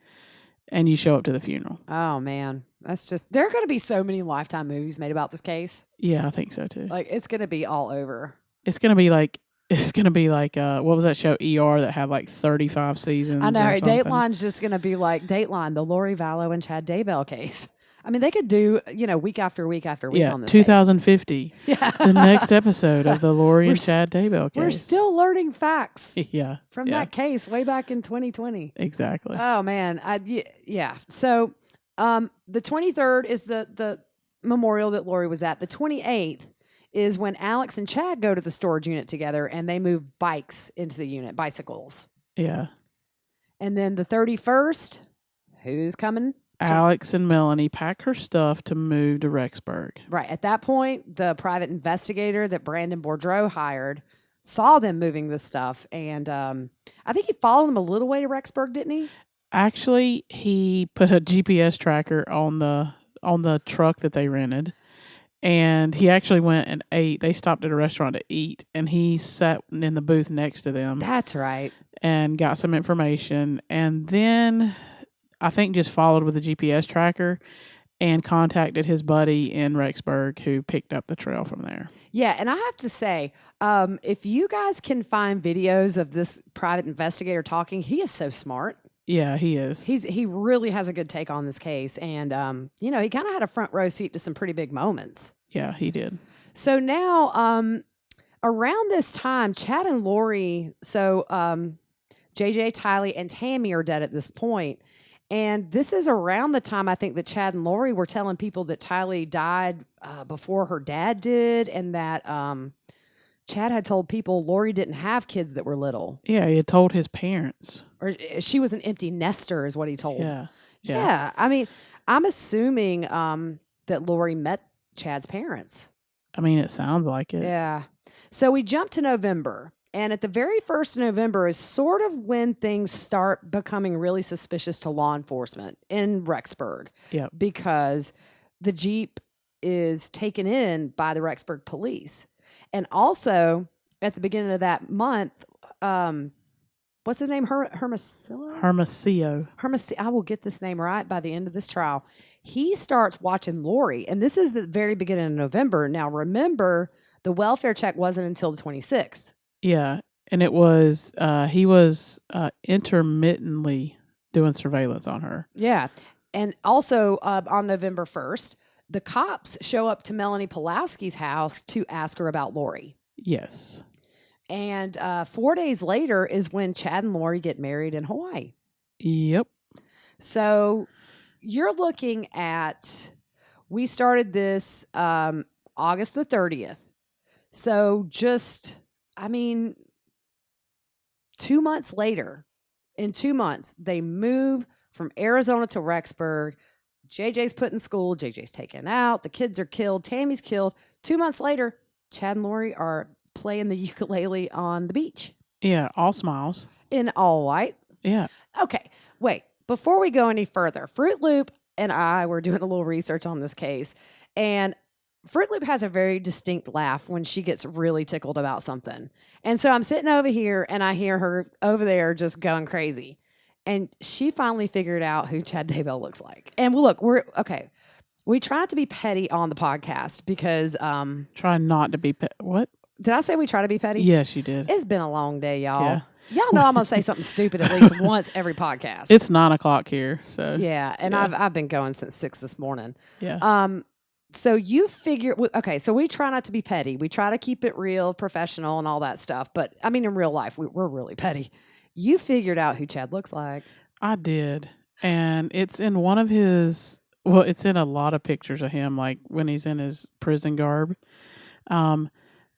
and you show up to the funeral. Oh man, that's just. There are going to be so many Lifetime movies made about this case. Yeah, I think so too. Like it's going to be all over. It's gonna be like what was that show ER that had like 35 seasons? I know. Dateline's just gonna be like Dateline, the Lori Vallow and Chad Daybell case. I mean, they could do week after week after week on this. 2050. Case. Yeah, the next episode of the Lori and Chad Daybell case. We're still learning facts. Yeah, from that case way back in 2020. Exactly. Oh man, yeah. So, the 23rd is the memorial that Lori was at. The 28th. Is when Alex and Chad go to the storage unit together and they move bikes into the unit, bicycles. Yeah. And then the 31st, who's coming? Alex and Melanie pack her stuff to move to Rexburg. Right. At that point, the private investigator that Brandon Boudreaux hired saw them moving this stuff. And I think he followed them a little way to Rexburg, didn't he? Actually, he put a GPS tracker on the truck that they rented. And he actually went and ate. They stopped at a restaurant to eat, and he sat in the booth next to them. That's right. And got some information. And then I think just followed with the GPS tracker and contacted his buddy in Rexburg who picked up the trail from there. Yeah, and I have to say, if you guys can find videos of this private investigator talking, he is so smart. Yeah, he is. He really has a good take on this case, and he kind of had a front row seat to some pretty big moments. Yeah, he did. So now, around this time, Chad and Lori, so JJ, Tylee, and Tammy are dead at this point, and this is around the time I think that Chad and Lori were telling people that Tylee died before her dad did, and that Chad had told people Lori didn't have kids that were little. Yeah, he had told his parents. Or she was an empty nester is what he told. Yeah. I mean, I'm assuming that Lori met Chad's parents. I mean, it sounds like it. Yeah. So we jump to November. And at the very first of November is sort of when things start becoming really suspicious to law enforcement in Rexburg. Yeah. Because the Jeep is taken in by the Rexburg police. And also, at the beginning of that month, what's his name? Hermosillo? Hermosillo. I will get this name right by the end of this trial. He starts watching Lori, and this is the very beginning of November. Now, remember, the welfare check wasn't until the 26th. Yeah, and it was, he was intermittently doing surveillance on her. Yeah, and also on November 1st, the cops show up to Melanie Pulaski's house to ask her about Lori. Yes. And 4 days later is when Chad and Lori get married in Hawaii. Yep. So you're looking at, we started this August the 30th. So just, 2 months later, in 2 months, they move from Arizona to Rexburg. JJ's put in school. JJ's taken out. The kids are killed. Tammy's killed. 2 months later, Chad and Lori are playing the ukulele on the beach. Yeah, all smiles. In all white. Yeah. Okay, wait. Before we go any further, Fruit Loop and I were doing a little research on this case. And Fruit Loop has a very distinct laugh when she gets really tickled about something. And so I'm sitting over here and I hear her over there just going crazy. And she finally figured out who Chad Daybell looks like. And look, we're okay. We try not to be petty on the podcast because Try not to be what? Did I say we try to be petty? Yes, you did. It's been a long day, y'all. Yeah. Y'all know I'm gonna say something stupid at least once every podcast. It's 9:00 here, so yeah, and I've been going since 6 this morning. Yeah. So you figure, okay, so we try not to be petty. We try to keep it real, professional, and all that stuff. But I mean, in real life, we're really petty. You figured out who Chad looks like. I did, and it's in one of his. Well, it's in a lot of pictures of him, like when he's in his prison garb.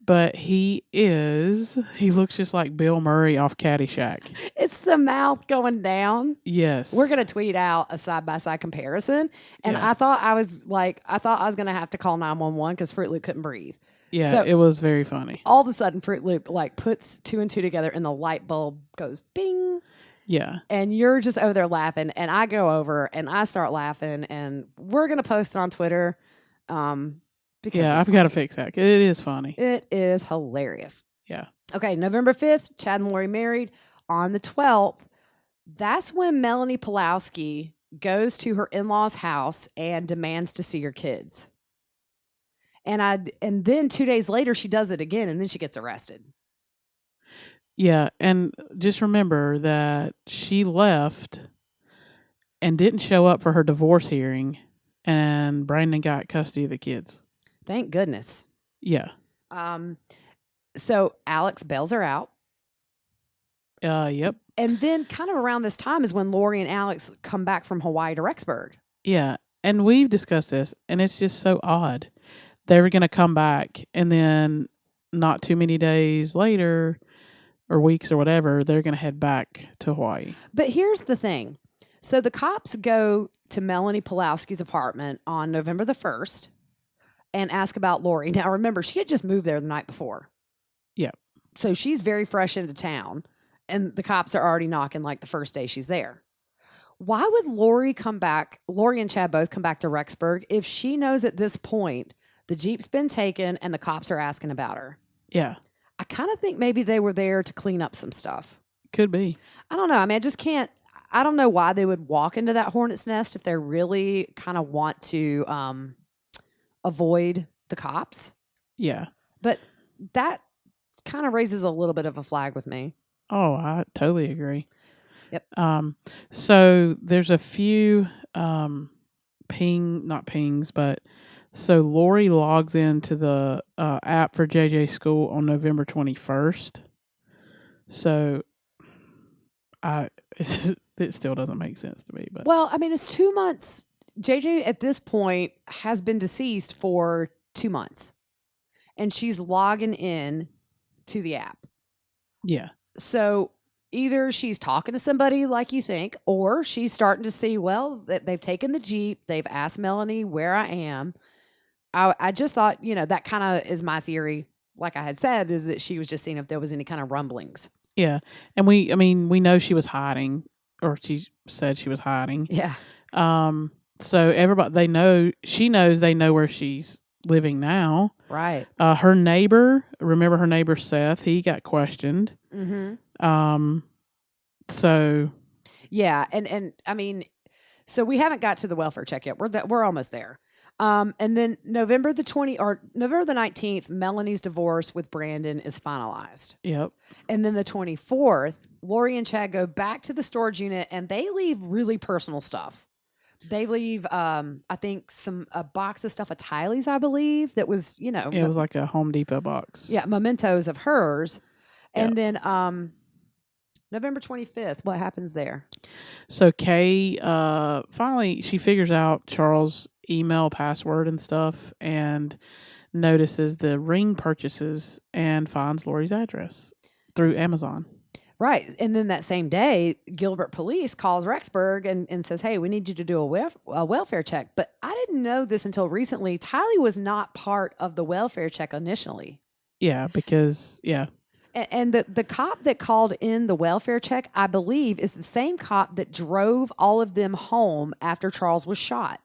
But he looks just like Bill Murray off Caddyshack. It's the mouth going down. Yes. We're going to tweet out a side-by-side comparison. And I thought I was going to have to call 911 because Fruit Loop couldn't breathe. Yeah, so it was very funny. All of a sudden, Fruit Loop like puts 2 and 2 together and the light bulb goes bing. Yeah. And you're just over there laughing. And I go over and I start laughing. And we're going to post it on Twitter. Because I've got to fix that. It is funny. It is hilarious. Yeah. Okay, November 5th, Chad and Lori married. On the 12th, that's when Melanie Pulowski goes to her in-laws' house and demands to see her kids. And then 2 days later, she does it again, and then she gets arrested. Yeah, and just remember that she left and didn't show up for her divorce hearing, and Brandon got custody of the kids. Thank goodness. Yeah. So Alex bails her out. Yep. And then kind of around this time is when Lori and Alex come back from Hawaii to Rexburg. Yeah. And we've discussed this, and it's just so odd. They were going to come back, and then not too many days later, or weeks or whatever, they're going to head back to Hawaii. But here's the thing. So the cops go to Melanie Pulowski's apartment on November the 1st and ask about Lori. Now, remember, she had just moved there the night before. Yeah. So she's very fresh into town, and the cops are already knocking like the first day she's there. Why would Lori and Chad both come back to Rexburg if she knows at this point the Jeep's been taken and the cops are asking about her? Yeah. I kind of think maybe they were there to clean up some stuff. Could be. I don't know. I mean, I don't know why they would walk into that hornet's nest if they really kind of want to avoid the cops. Yeah. But that kind of raises a little bit of a flag with me. Oh, I totally agree. Yep. So there's a few not pings, but so Lori logs into the app for JJ School on November 21st. So it still doesn't make sense to me. But well, I mean, it's 2 months. JJ at this point has been deceased for 2 months, and she's logging in to the app. Yeah. So either she's talking to somebody like you think, or she's starting to see, well, that they've taken the Jeep. They've asked Melanie where I am. I just thought, that kind of is my theory. Like I had said, is that she was just seeing if there was any kind of rumblings. Yeah. And we know she was hiding, or she said she was hiding. Yeah. So everybody, she knows they know where she's living now. Right. Her neighbor, remember her neighbor Seth, he got questioned. Mm-hmm. So. Yeah. And I mean, so we haven't got to the welfare check yet. We're almost there. And then November the 19th, Melanie's divorce with Brandon is finalized. Yep. And then the 24th, Lori and Chad go back to the storage unit and they leave really personal stuff. They leave, I think a box of stuff of Tylee's, I believe, that was, it was like a Home Depot box. Yeah. Mementos of hers. Yep. And then, November 25th, what happens there? So Kay, finally, she figures out Charles' email password and stuff and notices the ring purchases and finds Lori's address through Amazon. Right. And then that same day, Gilbert Police calls Rexburg and says, hey, we need you to do a welfare check. But I didn't know this until recently. Tylee was not part of the welfare check initially. Yeah, because, yeah. And the cop that called in the welfare check, I believe, is the same cop that drove all of them home after Charles was shot.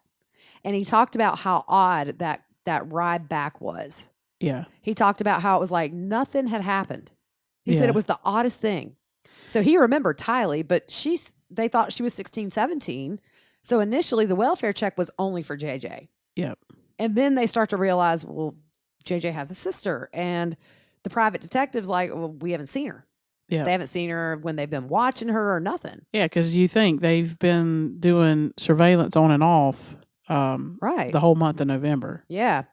And he talked about how odd that that ride back was. Yeah. He talked about how it was like nothing had happened. He said Yeah. it was the oddest thing. So he remembered Tylee, but they thought she was 16, 17. So initially the welfare check was only for JJ. Yep. And then they start to realize, well, JJ has a sister. And the private detective's like, well, we haven't seen her. Yeah. They haven't seen her when they've been watching her or nothing. Yeah, because you think they've been doing surveillance on and off right. the whole month of November. Yeah.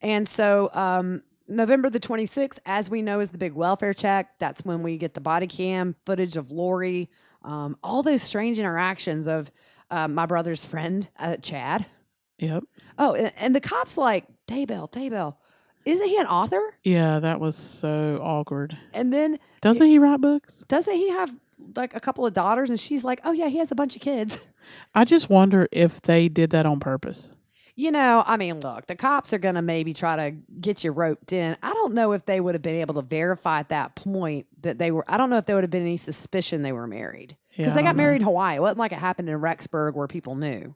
And so November the 26th, as we know, is the big welfare check. That's when we get the body cam footage of Lori. All those strange interactions of my brother's friend, Chad. Yep. Oh, and the cop's like, Daybell, isn't he an author? Yeah, that was so awkward. And then... Doesn't he write books? Doesn't he have like a couple of daughters? And she's like, oh, yeah, he has a bunch of kids. I just wonder if they did that on purpose. You know, I mean, look, the cops are going to maybe try to get you roped in. I don't know if they would have been able to verify at that point that they were... I don't know if there would have been any suspicion they were married. Because they got married in Hawaii. It wasn't like it happened in Rexburg where people knew.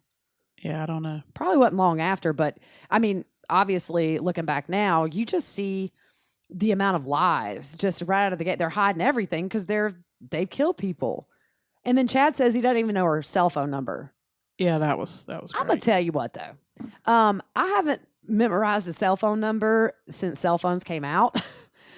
Yeah, I don't know. Probably wasn't long after. But, I mean, obviously, looking back now, you just see... the amount of lies just right out of the gate. They're hiding everything because they kill people. And then Chad says he doesn't even know her cell phone number. Yeah, that was great. I'm gonna tell you what though. I haven't memorized a cell phone number since cell phones came out.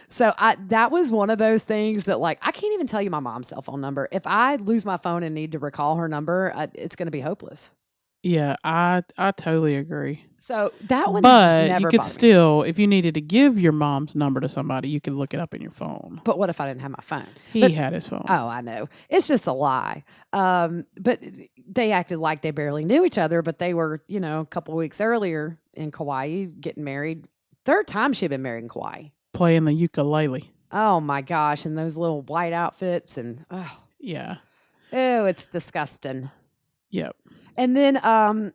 So that was one of those things that like I can't even tell you my mom's cell phone number. If I lose my phone and need to recall her number, it's gonna be hopeless. Yeah, I totally agree. So that one, but just never you could bothered me. still, if you needed to give your mom's number to somebody, you could look it up in your phone. But what if I didn't have my phone? He had his phone. Oh, I know. It's just a lie. But they acted like they barely knew each other, but they were, a couple of weeks earlier in Kauai getting married. Third time she'd been married in Kauai. Playing the ukulele. Oh my gosh, and those little white outfits and yeah. Oh, it's disgusting. Yep. And then on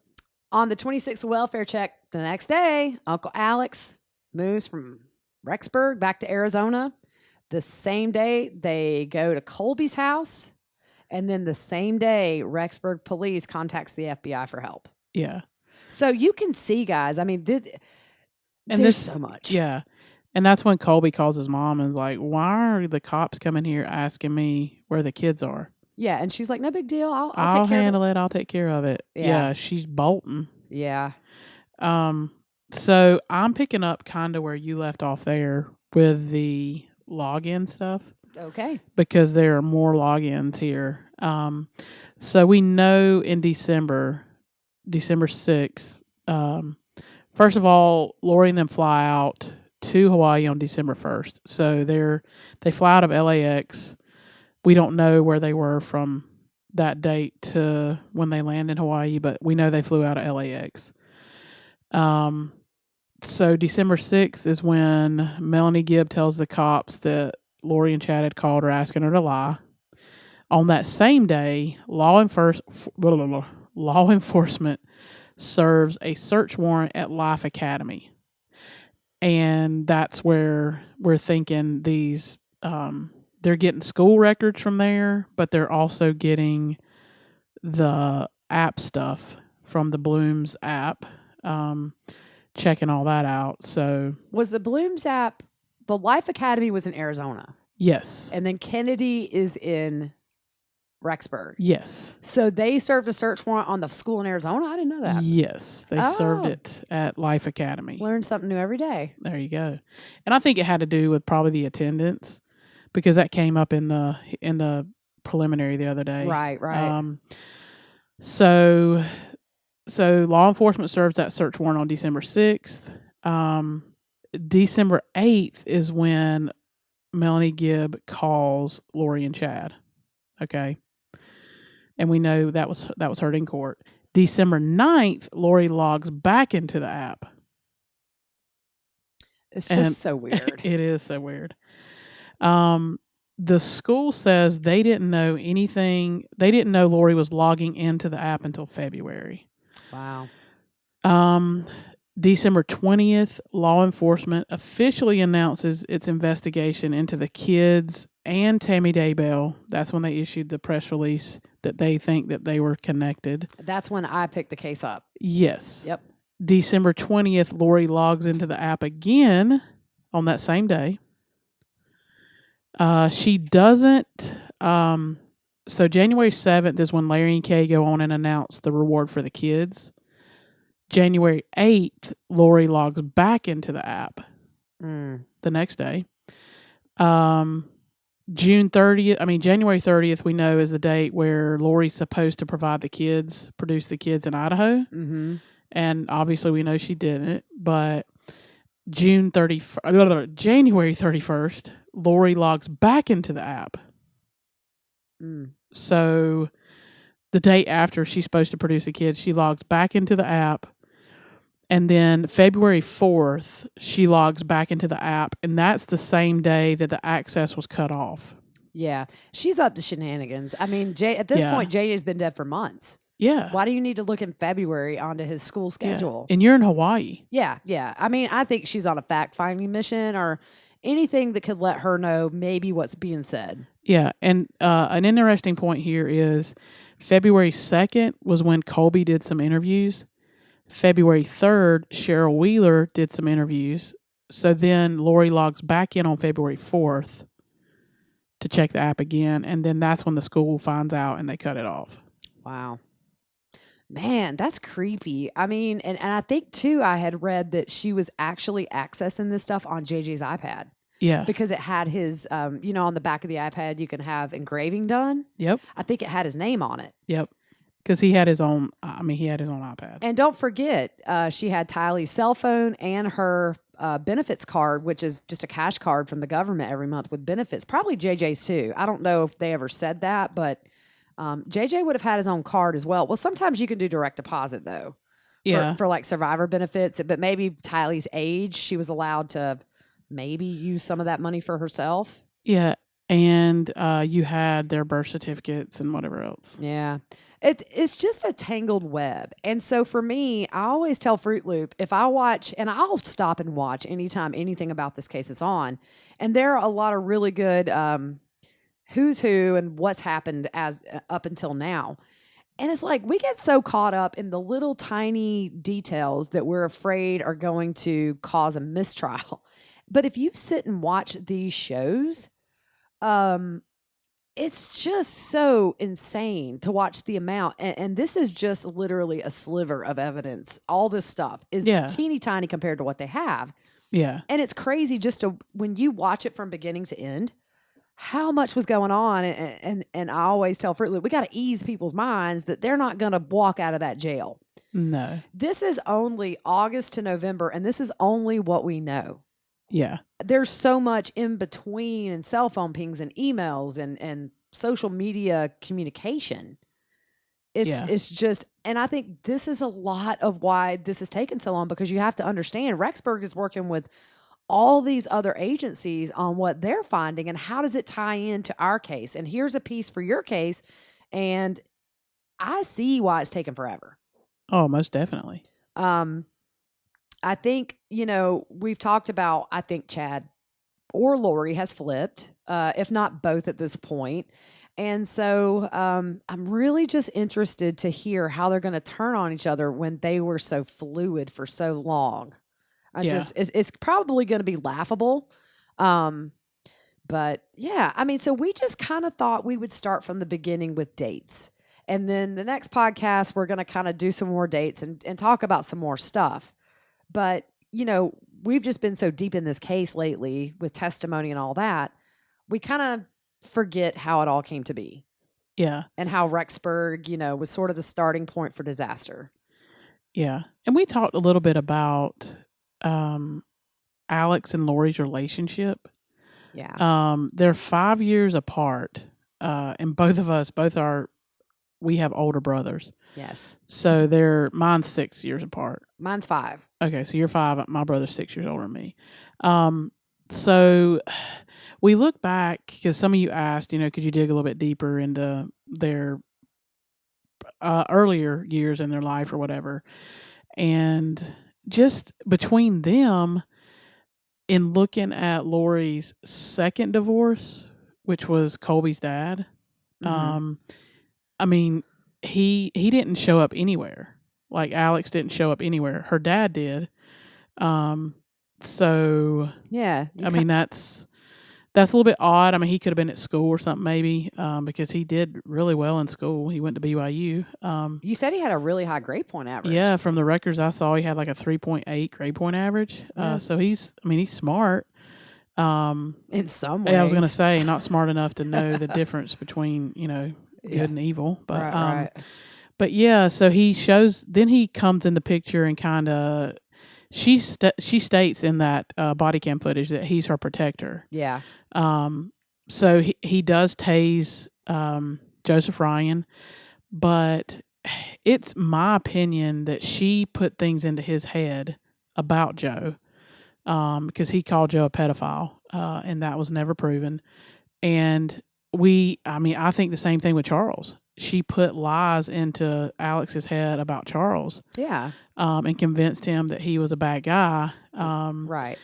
the 26th welfare check the next day, Uncle Alex moves from Rexburg back to Arizona. The same day they go to Colby's house, and then the same day Rexburg police contacts the FBI for help. Yeah. So you can see, guys. I mean, there's so much. Yeah. And that's when Colby calls his mom and is like, why are the cops coming here asking me where the kids are? Yeah, and she's like, no big deal. I'll I'll take care handle of it. I'll take care of it. Yeah, she's bolting. Yeah. So I'm picking up kind of where you left off there with the login stuff. Okay. Because there are more logins here. So we know in December 6th, first of all, Lori and them fly out to Hawaii on December 1st. So they fly out of LAX. We don't know where they were from that date to when they land in Hawaii, but we know they flew out of LAX. So December 6th is when Melanie Gibb tells the cops that Lori and Chad had called her asking her to lie. On that same day, law enforcement serves a search warrant at Life Academy. And that's where we're thinking these... they're getting school records from there, but they're also getting the app stuff from the Blooms app, checking all that out. So was the Blooms app, the Life Academy was in Arizona. Yes. And then Kennedy is in Rexburg. Yes. So they served a search warrant on the school in Arizona? I didn't know that. Yes. They served it at Life Academy. Learn something new every day. There you go. And I think it had to do with probably the attendance, because that came up in the preliminary the other day. Right. So law enforcement serves that search warrant on December 6th. December 8th is when Melanie Gibb calls Lori and Chad. Okay. And we know that was heard in court. December 9th, Lori logs back into the app. It's just so weird. It is so weird. The school says they didn't know anything. They didn't know Lori was logging into the app until February. Wow. December 20th, law enforcement officially announces its investigation into the kids and Tammy Daybell. That's when they issued the press release that they think that they were connected. That's when I picked the case up. Yes. Yep. December 20th, Lori logs into the app again on that same day. She doesn't. So January 7th is when Larry and Kay go on and announce the reward for the kids. January 8th, Lori logs back into the app the next day. January 30th, we know is the date where Lori's supposed to produce the kids in Idaho. Mm-hmm. And obviously we know she didn't. But January 31st, Lori logs back into the app. So the day after she's supposed to produce the kids, she logs back into the app. And then February 4th, she logs back into the app. And that's the same day that the access was cut off. Yeah. She's up to shenanigans. I mean, at this point, JJ's been dead for months. Yeah. Why do you need to look in February onto his school schedule? Yeah. And you're in Hawaii. Yeah. Yeah. I mean, I think she's on a fact-finding mission or anything that could let her know maybe what's being said. Yeah. And an interesting point here is February 2nd was when Colby did some interviews. February 3rd, Cheryl Wheeler did some interviews. So then Lori logs back in on February 4th to check the app again. And then that's when the school finds out and they cut it off. Wow. Man, that's creepy. I mean, and I think too, I had read that she was actually accessing this stuff on JJ's iPad. Yeah. Because it had his, on the back of the iPad, you can have engraving done. Yep. I think it had his name on it. Yep. Because he had his own iPad. And don't forget, she had Tylee's cell phone and her benefits card, which is just a cash card from the government every month with benefits. Probably JJ's too. I don't know if they ever said that, but JJ would have had his own card as well. Well, sometimes you can do direct deposit though. Yeah. For like survivor benefits. But maybe Tylee's age, she was allowed to maybe use some of that money for herself. Yeah. And you had their birth certificates and whatever else. Yeah. It's just a tangled web. And so for me, I always tell Fruit Loop, if I watch, and I'll stop and watch anytime anything about this case is on, and there are a lot of really good who's who and what's happened as up until now. And it's like we get so caught up in the little tiny details that we're afraid are going to cause a mistrial. But if you sit and watch these shows, it's just so insane to watch the amount. And this is just literally a sliver of evidence. All this stuff is teeny tiny compared to what they have. Yeah. And it's crazy just when you watch it from beginning to end, how much was going on. And I always tell Fruit Loop, we got to ease people's minds that they're not going to walk out of that jail. No. This is only August to November, and this is only what we know. Yeah. There's so much in between and cell phone pings and emails and social media communication. It's just, and I think this is a lot of why this has taken so long, because you have to understand Rexburg is working with all these other agencies on what they're finding and how does it tie into our case. And here's a piece for your case. And I see why it's taken forever. Oh, most definitely. I think, we've talked about, I think Chad or Lori has flipped, if not both at this point. And so I'm really just interested to hear how they're going to turn on each other when they were so fluid for so long. It's probably going to be laughable. But yeah, I mean, so we just kind of thought we would start from the beginning with dates. And then the next podcast, we're going to kind of do some more dates and talk about some more stuff. But, we've just been so deep in this case lately with testimony and all that, we kind of forget how it all came to be. Yeah. And how Rexburg, was sort of the starting point for disaster. Yeah. And we talked a little bit about Alex and Lori's relationship. Yeah. They're 5 years apart. And we have older brothers. Yes. So mine's 6 years apart. Mine's 5. Okay, so you're 5. My brother's 6 years older than me. So we look back, because some of you asked, could you dig a little bit deeper into their earlier years in their life or whatever. And just between them, in looking at Lori's second divorce, which was Colby's dad, I mean, he didn't show up anywhere. Like Alex didn't show up anywhere. Her dad did. So Yeah. I mean, that's a little bit odd. I mean, he could have been at school or something maybe, because he did really well in school. He went to BYU. You said he had a really high grade point average. Yeah, from the records I saw, he had like a 3.8 grade point average. Yeah. So he's smart. In some ways. Yeah, I was going to say, not smart enough to know the difference between, good and evil. But, right. But yeah, so then he comes in the picture and kind of, she states in that body cam footage that he's her protector. Yeah. So he does tase Joseph Ryan, but it's my opinion that she put things into his head about Joe, because he called Joe a pedophile, and that was never proven. And I think the same thing with Charles. She put lies into Alex's head about Charles. Yeah. And convinced him that he was a bad guy. Right.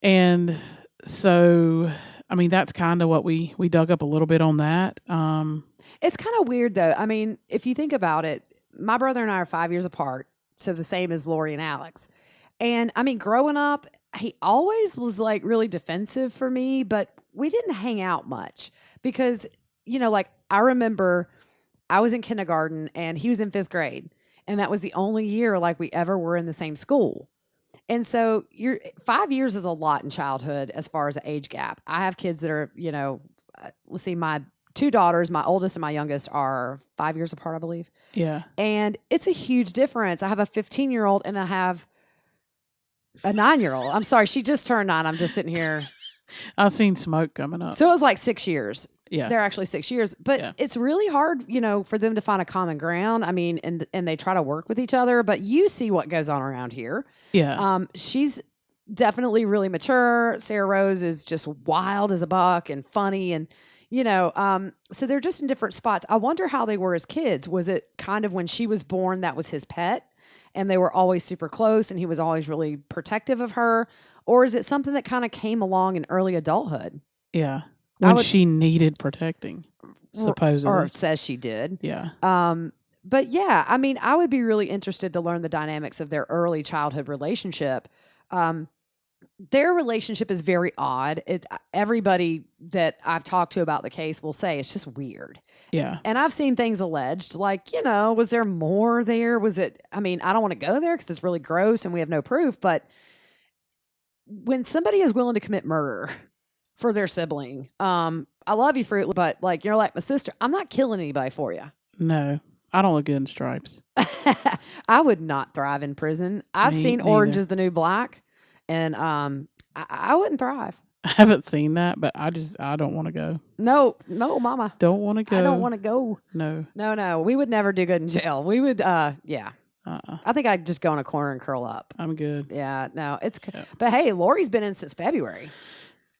And so, I mean, that's kind of what we dug up a little bit on that. It's kind of weird, though. I mean, if you think about it, my brother and I are 5 years apart, so the same as Lori and Alex. And, I mean, growing up, he always was, like, really defensive for me, but we didn't hang out much because, like, I remember I was in kindergarten and he was in 5th grade, and that was the only year, like, we ever were in the same school. And so 5 years is a lot in childhood as far as the age gap. I have kids that are, let's see, my 2 daughters, my oldest and my youngest, are 5 years apart, I believe. Yeah. And it's a huge difference. I have a 15-year-old and I have a 9-year-old. I'm sorry, she just turned 9. I'm just sitting here. I've seen smoke coming up. So it was like 6 years. Yeah. They're actually 6 years. But it's really hard, for them to find a common ground. I mean, and they try to work with each other. But you see what goes on around here. Yeah. She's definitely really mature. Sarah Rose is just wild as a buck and funny. And, so they're just in different spots. I wonder how they were as kids. Was it kind of when she was born, that was his pet? And they were always super close and he was always really protective of her? Or is it something that kind of came along in early adulthood? Yeah. When she needed protecting, supposedly. Or says she did. Yeah. But yeah, I mean, I would be really interested to learn the dynamics of their early childhood relationship. Their relationship is very odd. Everybody that I've talked to about the case will say it's just weird. Yeah. And I've seen things alleged, like, was there more there? Was it, I mean, I don't want to go there because it's really gross and we have no proof. But when somebody is willing to commit murder for their sibling, I love you, Fruit, but like, you're like my sister. I'm not killing anybody for you. No, I don't look good in stripes. I would not thrive in prison. I've seen Orange is the New Black. And I wouldn't thrive. I haven't seen that, but I don't want to go. No, mama. Don't want to go. I don't want to go. No. We would never do good in jail. We would, yeah. I think I'd just go in a corner and curl up. I'm good. Yeah, no, but hey, Lori's been in since February.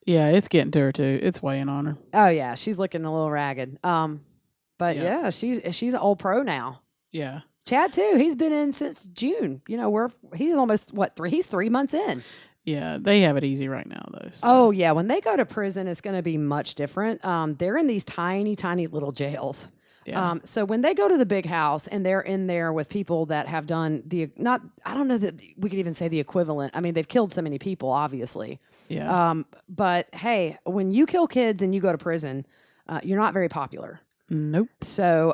Yeah, it's getting to her too. It's weighing on her. Oh yeah, she's looking a little ragged. But yeah, she's an old pro now. Yeah. Chad too. He's been in since June. He's almost he's 3 months in. Yeah, they have it easy right now though. So. Oh yeah, when they go to prison, it's going to be much different. They're in these tiny, tiny little jails. Yeah. So when they go to the big house and they're in there with people that have done I don't know that we could even say the equivalent. I mean, they've killed so many people, obviously. Yeah. But hey, when you kill kids and you go to prison, you're not very popular. Nope. So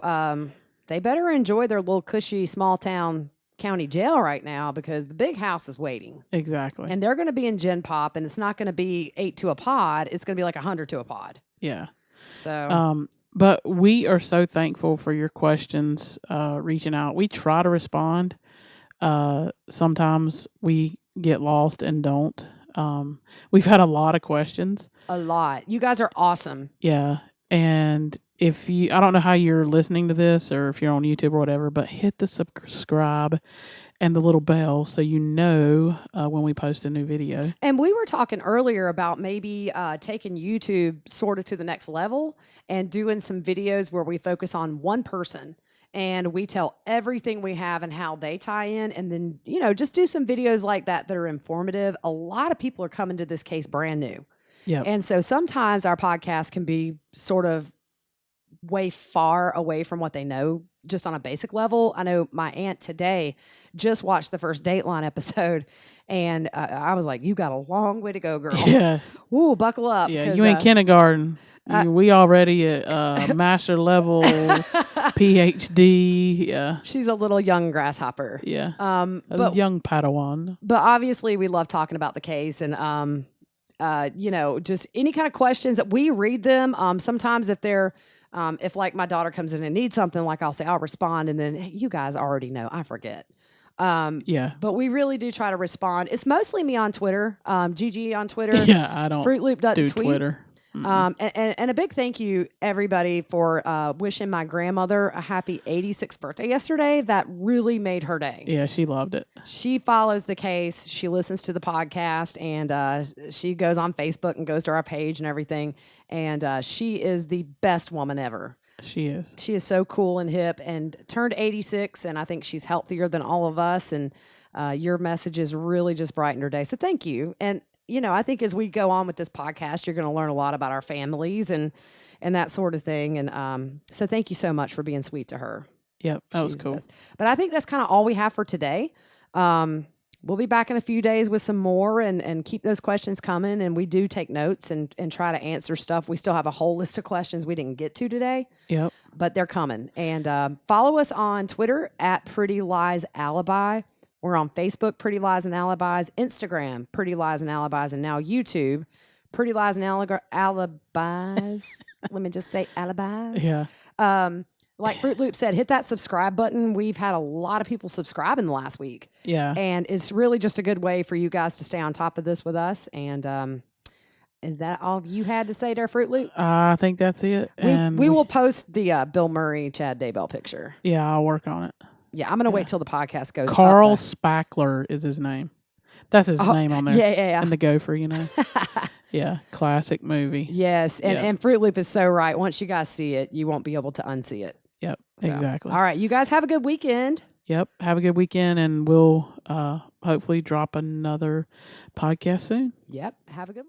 they better enjoy their little cushy small town county jail right now because the big house is waiting. Exactly. And they're going to be in Gen Pop, and it's not going to be 8 to a pod. It's going to be like 100 to a pod. Yeah. So. But we are so thankful for your questions, reaching out. We try to respond. Sometimes we get lost and don't. We've had a lot of questions. A lot. You guys are awesome. Yeah. And I don't know how you're listening to this or if you're on YouTube or whatever, but hit the subscribe and the little bell so you know when we post a new video. And we were talking earlier about maybe taking YouTube sort of to the next level and doing some videos where we focus on one person and we tell everything we have and how they tie in. And then, just do some videos like that are informative. A lot of people are coming to this case brand new. Yeah. And so sometimes our podcast can be sort of way far away from what they know just on a basic level. I know my aunt today just watched the first Dateline episode, and I was like, "You got a long way to go, girl. Yeah. Ooh, buckle up." Yeah, you ain't kindergarten. We already at master level, PhD. Yeah, she's a little young grasshopper. Yeah, but young Padawan. But obviously, we love talking about the case, and just any kind of questions that we read them. Sometimes if they're if like my daughter comes in and needs something, like I'll say I'll respond, and then hey, you guys already know I forget. But we really do try to respond. It's mostly me on Twitter, Gigi on Twitter. Yeah, I don't Fruit Loop doesn't tweet. Twitter. And a big thank you, everybody, for wishing my grandmother a happy 86th birthday yesterday. That really made her day. Yeah, she loved it. She follows the case. She listens to the podcast, and she goes on Facebook and goes to our page and everything. And she is the best woman ever. She is. She is so cool and hip and turned 86, and I think she's healthier than all of us. And your messages really just brightened her day. So thank you. And I think as we go on with this podcast, you're going to learn a lot about our families and that sort of thing. And so thank you so much for being sweet to her. Yep, that was cool. But I think that's kind of all we have for today. We'll be back in a few days with some more and keep those questions coming. And we do take notes and try to answer stuff. We still have a whole list of questions we didn't get to today. Yep. But they're coming. And follow us on Twitter at Pretty Lies Alibi. We're on Facebook, Pretty Lies and Alibis, Instagram, Pretty Lies and Alibis, and now YouTube, Pretty Lies and Alibis. Let me just say alibis. Yeah. Like Fruit Loop said, hit that subscribe button. We've had a lot of people subscribe in the last week. Yeah. And it's really just a good way for you guys to stay on top of this with us. And is that all you had to say there, Fruit Loop? I think that's it. We will post the Bill Murray, Chad Daybell picture. Yeah, I'll work on it. Yeah, I'm going to wait till the podcast goes Carl up. Spackler is his name. That's his name on there. Yeah. And the gopher, Yeah, classic movie. Yes, and Fruit Loop is so right. Once you guys see it, you won't be able to unsee it. Yep, exactly. All right, you guys have a good weekend. Yep, have a good weekend, and we'll hopefully drop another podcast soon. Yep, have a good one.